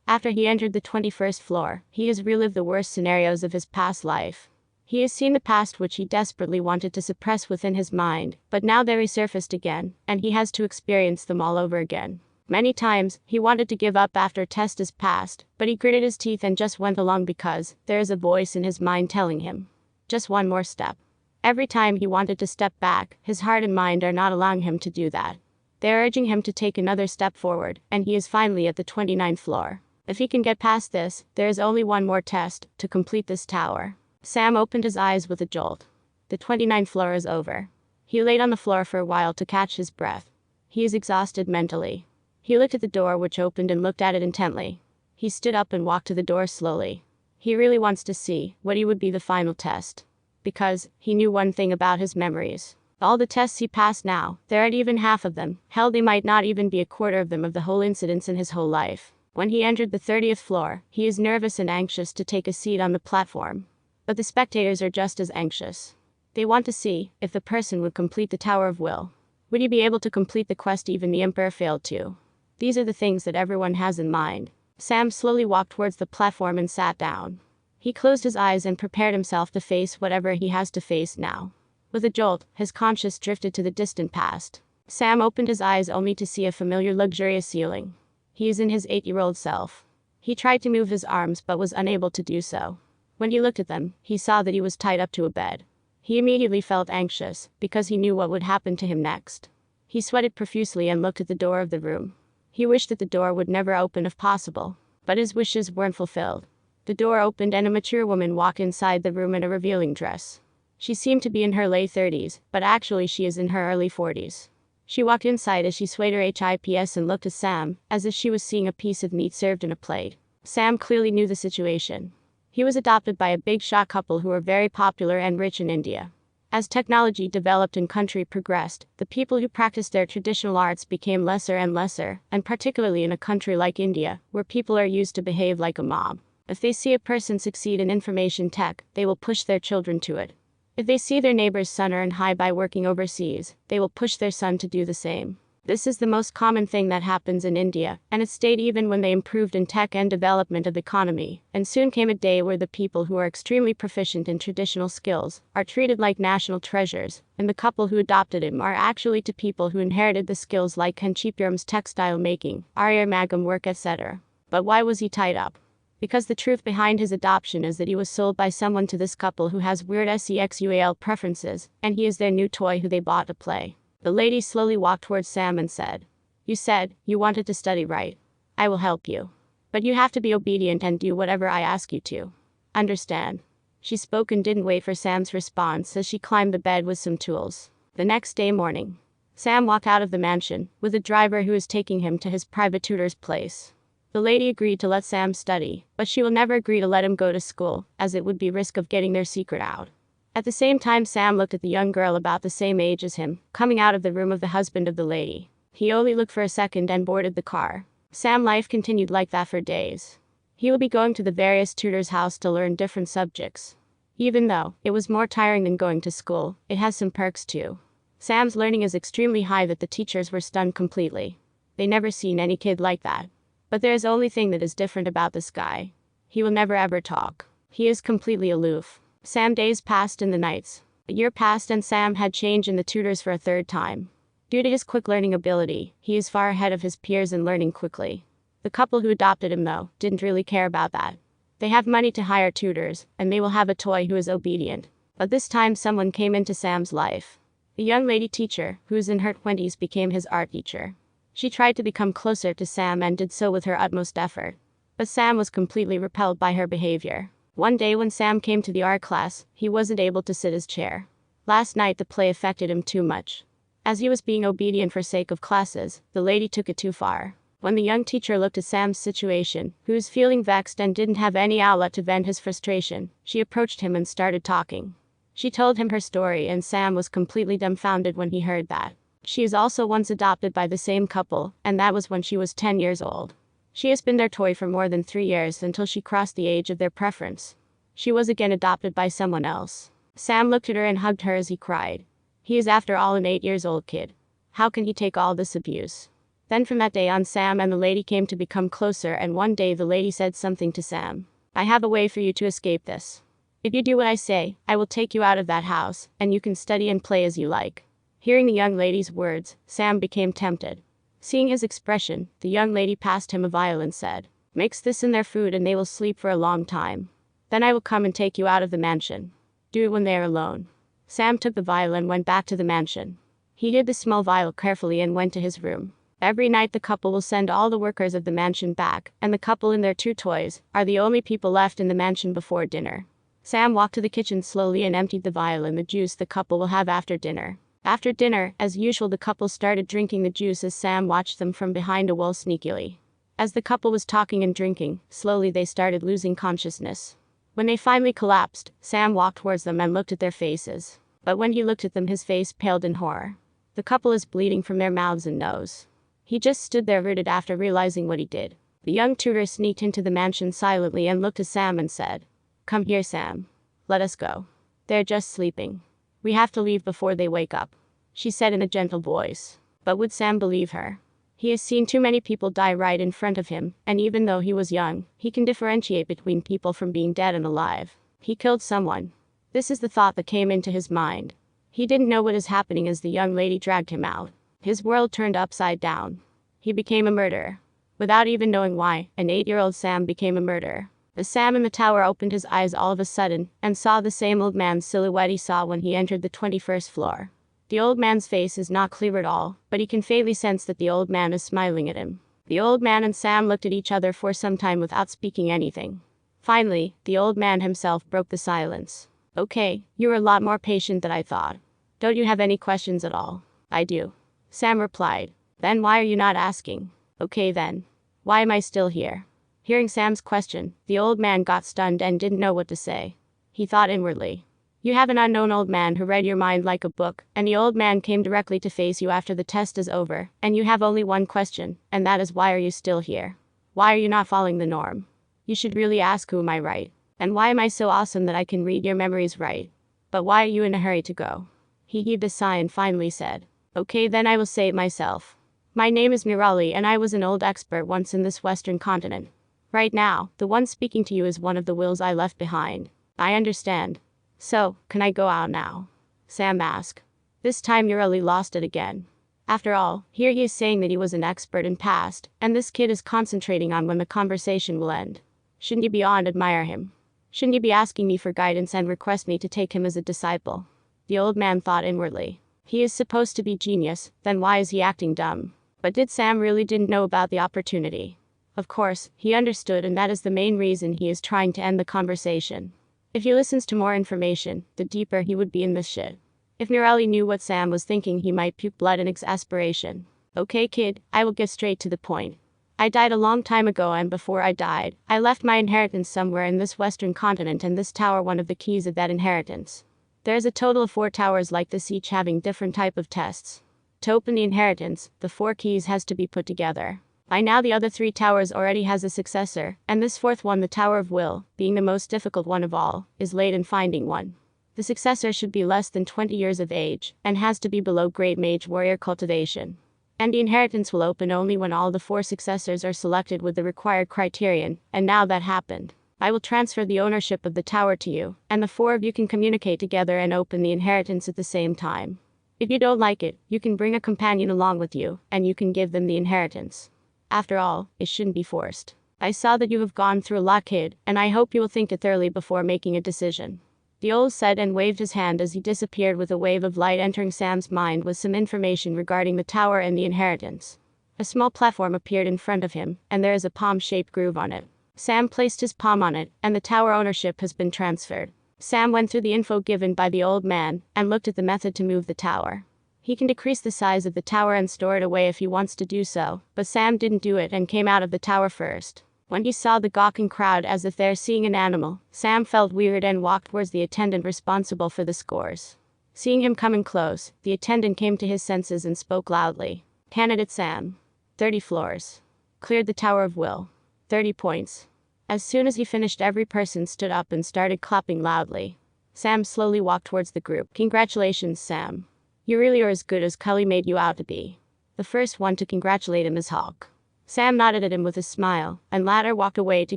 After he entered the 21st floor, he has relived the worst scenarios of his past life. He has seen the past which he desperately wanted to suppress within his mind, but now they resurfaced again, and he has to experience them all over again. Many times, he wanted to give up after a test is passed, but he gritted his teeth and just went along because there is a voice in his mind telling him. Just one more step. Every time he wanted to step back, his heart and mind are not allowing him to do that. They are urging him to take another step forward, and he is finally at the 29th floor. If he can get past this, there is only one more test to complete this tower. Sam opened his eyes with a jolt. The 29th floor is over. He laid on the floor for a while to catch his breath. He is exhausted mentally. He looked at the door which opened and looked at it intently. He stood up and walked to the door slowly. He really wants to see what would be the final test. Because he knew one thing about his memories. All the tests he passed now, there aren't even half of them. Hell, they might not even be a quarter of them of the whole incidents in his whole life. When he entered the 30th floor, he is nervous and anxious to take a seat on the platform. But the spectators are just as anxious. They want to see if the person would complete the Tower of Will. Would he be able to complete the quest even the Emperor failed to? These are the things that everyone has in mind. Sam slowly walked towards the platform and sat down. He closed his eyes and prepared himself to face whatever he has to face now. With a jolt, his conscience drifted to the distant past. Sam opened his eyes only to see a familiar luxurious ceiling. He is in his 8-year-old self. He tried to move his arms but was unable to do so. When he looked at them, he saw that he was tied up to a bed. He immediately felt anxious, because he knew what would happen to him next. He sweated profusely and looked at the door of the room. He wished that the door would never open if possible. But his wishes weren't fulfilled. The door opened and a mature woman walked inside the room in a revealing dress. She seemed to be in her late 30s, but actually she is in her early 40s. She walked inside as she swayed her hips and looked at Sam, as if she was seeing a piece of meat served in a plate. Sam clearly knew the situation. He was adopted by a big shot couple who were very popular and rich in India. As technology developed and country progressed, the people who practiced their traditional arts became lesser and lesser, and particularly in a country like India, where people are used to behave like a mob. If they see a person succeed in information tech, they will push their children to it. If they see their neighbor's son earn high by working overseas, they will push their son to do the same. This is the most common thing that happens in India, and it stayed even when they improved in tech and development of economy, and soon came a day where the people who are extremely proficient in traditional skills are treated like national treasures, and the couple who adopted him are actually to people who inherited the skills like Kanchipuram's textile making, Aryamagam work, etc. But why was he tied up? Because the truth behind his adoption is that he was sold by someone to this couple who has weird sexual preferences, and he is their new toy who they bought to play. The lady slowly walked towards Sam and said, "You said you wanted to study, right? I will help you. But you have to be obedient and do whatever I ask you to. Understand?" She spoke and didn't wait for Sam's response as she climbed the bed with some tools. The next day morning, Sam walked out of the mansion, with a driver who was taking him to his private tutor's place. The lady agreed to let Sam study, but she will never agree to let him go to school, as it would be risk of getting their secret out. At the same time, Sam looked at the young girl about the same age as him, coming out of the room of the husband of the lady. He only looked for a second and boarded the car. Sam's life continued like that for days. He will be going to the various tutors' house to learn different subjects. Even though it was more tiring than going to school, it has some perks too. Sam's learning is extremely high that the teachers were stunned completely. They never seen any kid like that. But there is only thing that is different about this guy. He will never ever talk. He is completely aloof. Sam days passed and the nights. A year passed and Sam had changed in the tutors for a third time. Due to his quick learning ability, he is far ahead of his peers in learning quickly. The couple who adopted him though, didn't really care about that. They have money to hire tutors, and they will have a toy who is obedient. But this time someone came into Sam's life. A young lady teacher, who is in her 20s, became his art teacher. She tried to become closer to Sam and did so with her utmost effort. But Sam was completely repelled by her behavior. One day when Sam came to the art class, he wasn't able to sit his chair. Last night the play affected him too much. As he was being obedient for sake of classes, the lady took it too far. When the young teacher looked at Sam's situation, who was feeling vexed and didn't have any outlet to vent his frustration, she approached him and started talking. She told him her story and Sam was completely dumbfounded when he heard that. She is also once adopted by the same couple, and that was when she was 10 years old. She has been their toy for more than 3 years until she crossed the age of their preference. She was again adopted by someone else. Sam looked at her and hugged her as he cried. He is after all an 8-year-old kid. How can he take all this abuse? Then from that day on Sam and the lady came to become closer, and one day the lady said something to Sam. I have a way for you to escape this. If you do what I say, I will take you out of that house, and you can study and play as you like. Hearing the young lady's words, Sam became tempted. Seeing his expression, the young lady passed him a vial and said, mix this in their food and they will sleep for a long time. Then I will come and take you out of the mansion. Do it when they are alone. Sam took the vial and went back to the mansion. He hid the small vial carefully and went to his room. Every night the couple will send all the workers of the mansion back, and the couple and their 2 toys are the only people left in the mansion before dinner. Sam walked to the kitchen slowly and emptied the vial and the juice the couple will have after dinner. After dinner, as usual, the couple started drinking the juice as Sam watched them from behind a wall sneakily. As the couple was talking and drinking, slowly they started losing consciousness. When they finally collapsed, Sam walked towards them and looked at their faces. But when he looked at them, his face paled in horror. The couple is bleeding from their mouths and nose. He just stood there rooted after realizing what he did. The young tutor sneaked into the mansion silently and looked at Sam and said, come here, Sam. Let us go. They're just sleeping. We have to leave before they wake up, she said in a gentle voice. But would Sam believe her? He has seen too many people die right in front of him, and even though he was young, he can differentiate between people from being dead and alive. He killed someone. This is the thought that came into his mind. He didn't know what is happening as the young lady dragged him out. His world turned upside down. He became a murderer. Without even knowing why, an 8-year-old Sam became a murderer. As Sam in the tower opened his eyes all of a sudden, and saw the same old man's silhouette he saw when he entered the 21st floor. The old man's face is not clear at all, but he can faintly sense that the old man is smiling at him. The old man and Sam looked at each other for some time without speaking anything. Finally, the old man himself broke the silence. Okay, you're a lot more patient than I thought. Don't you have any questions at all? I do. Sam replied. Then why are you not asking? Okay then. Why am I still here? Hearing Sam's question, the old man got stunned and didn't know what to say. He thought inwardly. You have an unknown old man who read your mind like a book, and the old man came directly to face you after the test is over, and you have only one question, and that is why are you still here? Why are you not following the norm? You should really ask who am I right? And why am I so awesome that I can read your memories right? But why are you in a hurry to go? He heaved a sigh and finally said, okay then I will say it myself. My name is Mirali and I was an old expert once in this western continent. Right now, the one speaking to you is one of the wills I left behind. I understand. So, can I go out now? Sam asked. This time Mirali lost it again. After all, here he is saying that he was an expert in past, and this kid is concentrating on when the conversation will end. Shouldn't you beyond admire him? Shouldn't you be asking me for guidance and request me to take him as a disciple? The old man thought inwardly. He is supposed to be genius, then why is he acting dumb? But did Sam really didn't know about the opportunity? Of course, he understood, and that is the main reason he is trying to end the conversation. If he listens to more information, the deeper he would be in this shit. If Mirali knew what Sam was thinking, he might puke blood in exasperation. Okay kid, I will get straight to the point. I died a long time ago, and before I died, I left my inheritance somewhere in this western continent, and this tower one of the keys of that inheritance. There's a total of 4 towers like this, each having different type of tests. To open the inheritance, the 4 keys has to be put together. By now the other 3 towers already has a successor, and this 4th one, the Tower of Will, being the most difficult one of all, is late in finding one. The successor should be less than 20 years of age, and has to be below Great Mage Warrior cultivation. And the inheritance will open only when all the 4 successors are selected with the required criterion, and now that happened. I will transfer the ownership of the tower to you, and the 4 of you can communicate together and open the inheritance at the same time. If you don't like it, you can bring a companion along with you, and you can give them the inheritance. After all, it shouldn't be forced. I saw that you have gone through a lot, kid, and I hope you will think it thoroughly before making a decision. The owl said and waved his hand as he disappeared with a wave of light entering Sam's mind with some information regarding the tower and the inheritance. A small platform appeared in front of him, and there is a palm-shaped groove on it. Sam placed his palm on it, and the tower ownership has been transferred. Sam went through the info given by the old man, and looked at the method to move the tower. He can decrease the size of the tower and store it away if he wants to do so, but Sam didn't do it and came out of the tower first. When he saw the gawking crowd as if they're seeing an animal, Sam felt weird and walked towards the attendant responsible for the scores. Seeing him coming close, the attendant came to his senses and spoke loudly. Candidate Sam. 30 floors. Cleared the Tower of Will. 30 points. As soon as he finished, every person stood up and started clapping loudly. Sam slowly walked towards the group. Congratulations, Sam. You really are as good as Cully made you out to be. The first one to congratulate him is Hawk. Sam nodded at him with a smile, and latter walked away to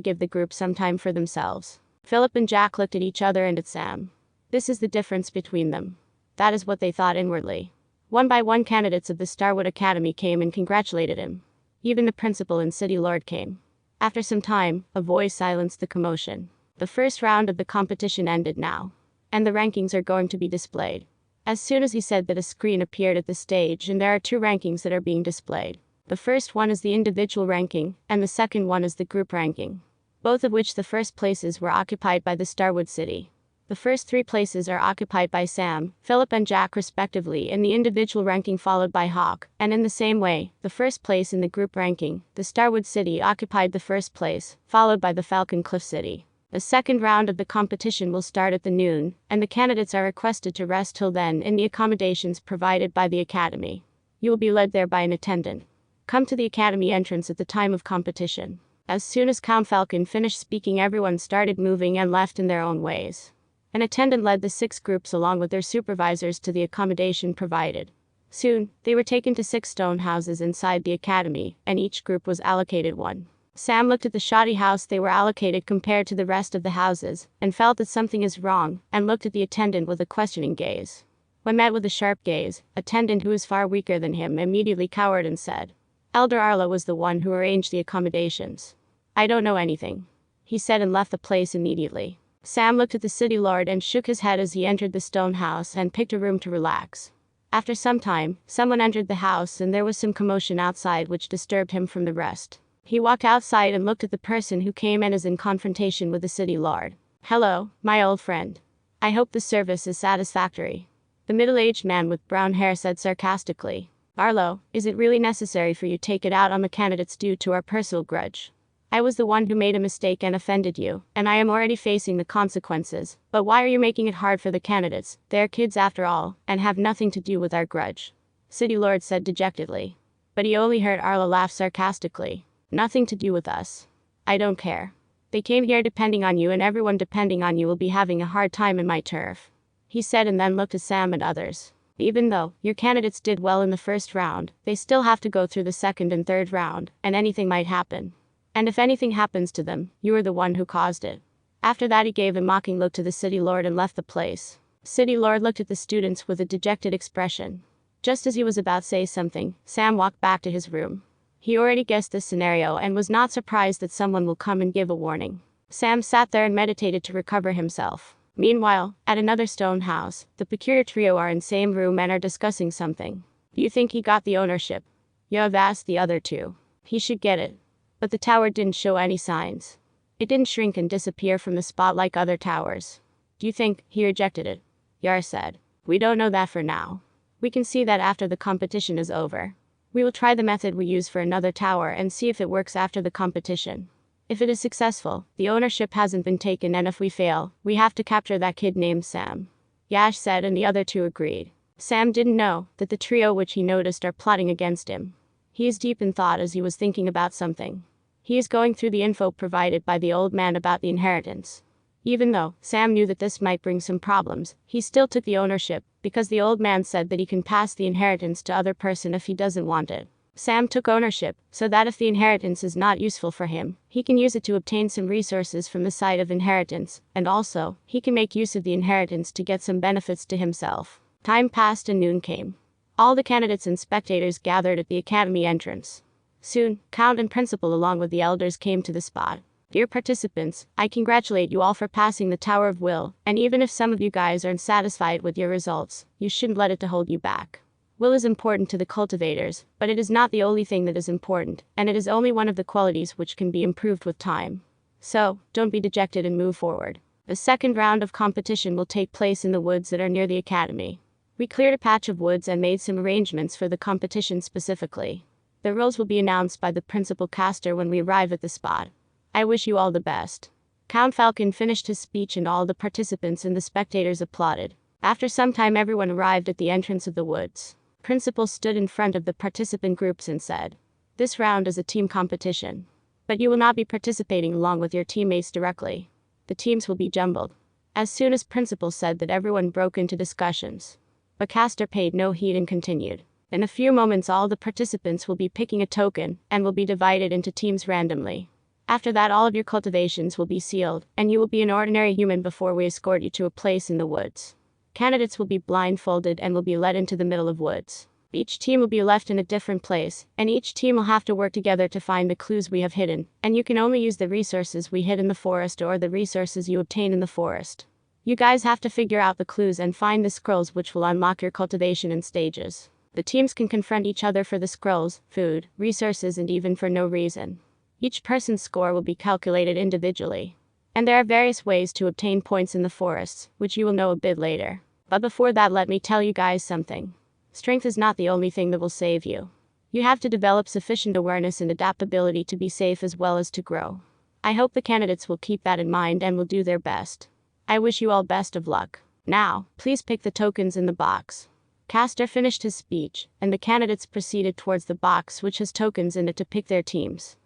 give the group some time for themselves. Philip and Jack looked at each other and at Sam. This is the difference between them. That is what they thought inwardly. One by one, candidates of the Starwood Academy came and congratulated him. Even the principal and city lord came. After some time, a voice silenced the commotion. The first round of the competition ended now, and the rankings are going to be displayed. As soon as he said that, a screen appeared at the stage, and there are 2 rankings that are being displayed. The first one is the individual ranking, and the second one is the group ranking, both of which the first places were occupied by the Starwood City. The first 3 places are occupied by Sam, Philip and Jack respectively, in the individual ranking, followed by Hawk, and in the same way, the first place in the group ranking, the Starwood City, occupied the first place, followed by the Falcon Cliff City. The second round of the competition will start at the noon, and the candidates are requested to rest till then in the accommodations provided by the Academy. You will be led there by an attendant. Come to the Academy entrance at the time of competition. As soon as Count Falcon finished speaking, everyone started moving and left in their own ways. An attendant led the 6 groups along with their supervisors to the accommodation provided. Soon, they were taken to 6 stone houses inside the academy, and each group was allocated one. Sam looked at the shoddy house they were allocated compared to the rest of the houses, and felt that something is wrong, and looked at the attendant with a questioning gaze. When met with a sharp gaze, attendant, who was far weaker than him, immediately cowered and said, Elder Arlo was the one who arranged the accommodations. I don't know anything, he said, and left the place immediately. Sam looked at the city lord and shook his head as he entered the stone house and picked a room to relax. After some time, someone entered the house and there was some commotion outside which disturbed him from the rest. He walked outside and looked at the person who came and is in confrontation with the city lord. Hello, my old friend. I hope the service is satisfactory. The middle-aged man with brown hair said sarcastically. Arlo, is it really necessary for you to take it out on the candidates due to our personal grudge? I was the one who made a mistake and offended you, and I am already facing the consequences, but why are you making it hard for the candidates? They are kids after all, and have nothing to do with our grudge. City Lord said dejectedly. But he only heard Arlo laugh sarcastically. Nothing to do with us. I don't care. They came here depending on you, and everyone depending on you will be having a hard time in my turf, he said, and then looked at Sam and others. Even though your candidates did well in the first round, they still have to go through the second and third round, and anything might happen. And if anything happens to them, you are the one who caused it. After that, he gave a mocking look to the city lord and left the place. City lord looked at the students with a dejected expression. Just as he was about to say something, Sam walked back to his room. He already guessed this scenario and was not surprised that someone will come and give a warning. Sam sat there and meditated to recover himself. Meanwhile, at another stone house, the peculiar trio are in same room and are discussing something. Do you think he got the ownership? You have asked the other 2. He should get it. But the tower didn't show any signs. It didn't shrink and disappear from the spot like other towers. Do you think he rejected it? Yar said. We don't know that for now. We can see that after the competition is over. We will try the method we use for another tower and see if it works after the competition. If it is successful, the ownership hasn't been taken, and if we fail, we have to capture that kid named Sam. Yash said, and the other 2 agreed. Sam didn't know that the trio which he noticed are plotting against him. He is deep in thought as he was thinking about something. He is going through the info provided by the old man about the inheritance. Even though Sam knew that this might bring some problems, he still took the ownership, because the old man said that he can pass the inheritance to other person if he doesn't want it. Sam took ownership, so that if the inheritance is not useful for him, he can use it to obtain some resources from the side of inheritance, and also, he can make use of the inheritance to get some benefits to himself. Time passed and noon came. All the candidates and spectators gathered at the academy entrance. Soon, Count and Principal along with the elders came to the spot. Dear participants, I congratulate you all for passing the Tower of Will, and even if some of you guys aren't satisfied with your results, you shouldn't let it to hold you back. Will is important to the cultivators, but it is not the only thing that is important, and it is only one of the qualities which can be improved with time. So, don't be dejected and move forward. The second round of competition will take place in the woods that are near the academy. We cleared a patch of woods and made some arrangements for the competition specifically. The rules will be announced by the principal caster when we arrive at the spot. I wish you all the best. Count Falcon finished his speech and all the participants and the spectators applauded. After some time everyone arrived at the entrance of the woods. Principal stood in front of the participant groups and said, "This round is a team competition. But you will not be participating along with your teammates directly. The teams will be jumbled." As soon as Principal said that, everyone broke into discussions. But Caster paid no heed and continued. In a few moments all the participants will be picking a token, and will be divided into teams randomly. After that all of your cultivations will be sealed, and you will be an ordinary human before we escort you to a place in the woods. Candidates will be blindfolded and will be led into the middle of woods. Each team will be left in a different place, and each team will have to work together to find the clues we have hidden, and you can only use the resources we hid in the forest or the resources you obtain in the forest. You guys have to figure out the clues and find the scrolls which will unlock your cultivation in stages. The teams can confront each other for the scrolls, food, resources, and even for no reason. Each person's score will be calculated individually. And there are various ways to obtain points in the forests, which you will know a bit later. But before that, let me tell you guys something. Strength is not the only thing that will save you. You have to develop sufficient awareness and adaptability to be safe as well as to grow. I hope the candidates will keep that in mind and will do their best. I wish you all best of luck. Now, please pick the tokens in the box. Caster finished his speech, and the candidates proceeded towards the box which has tokens in it to pick their teams.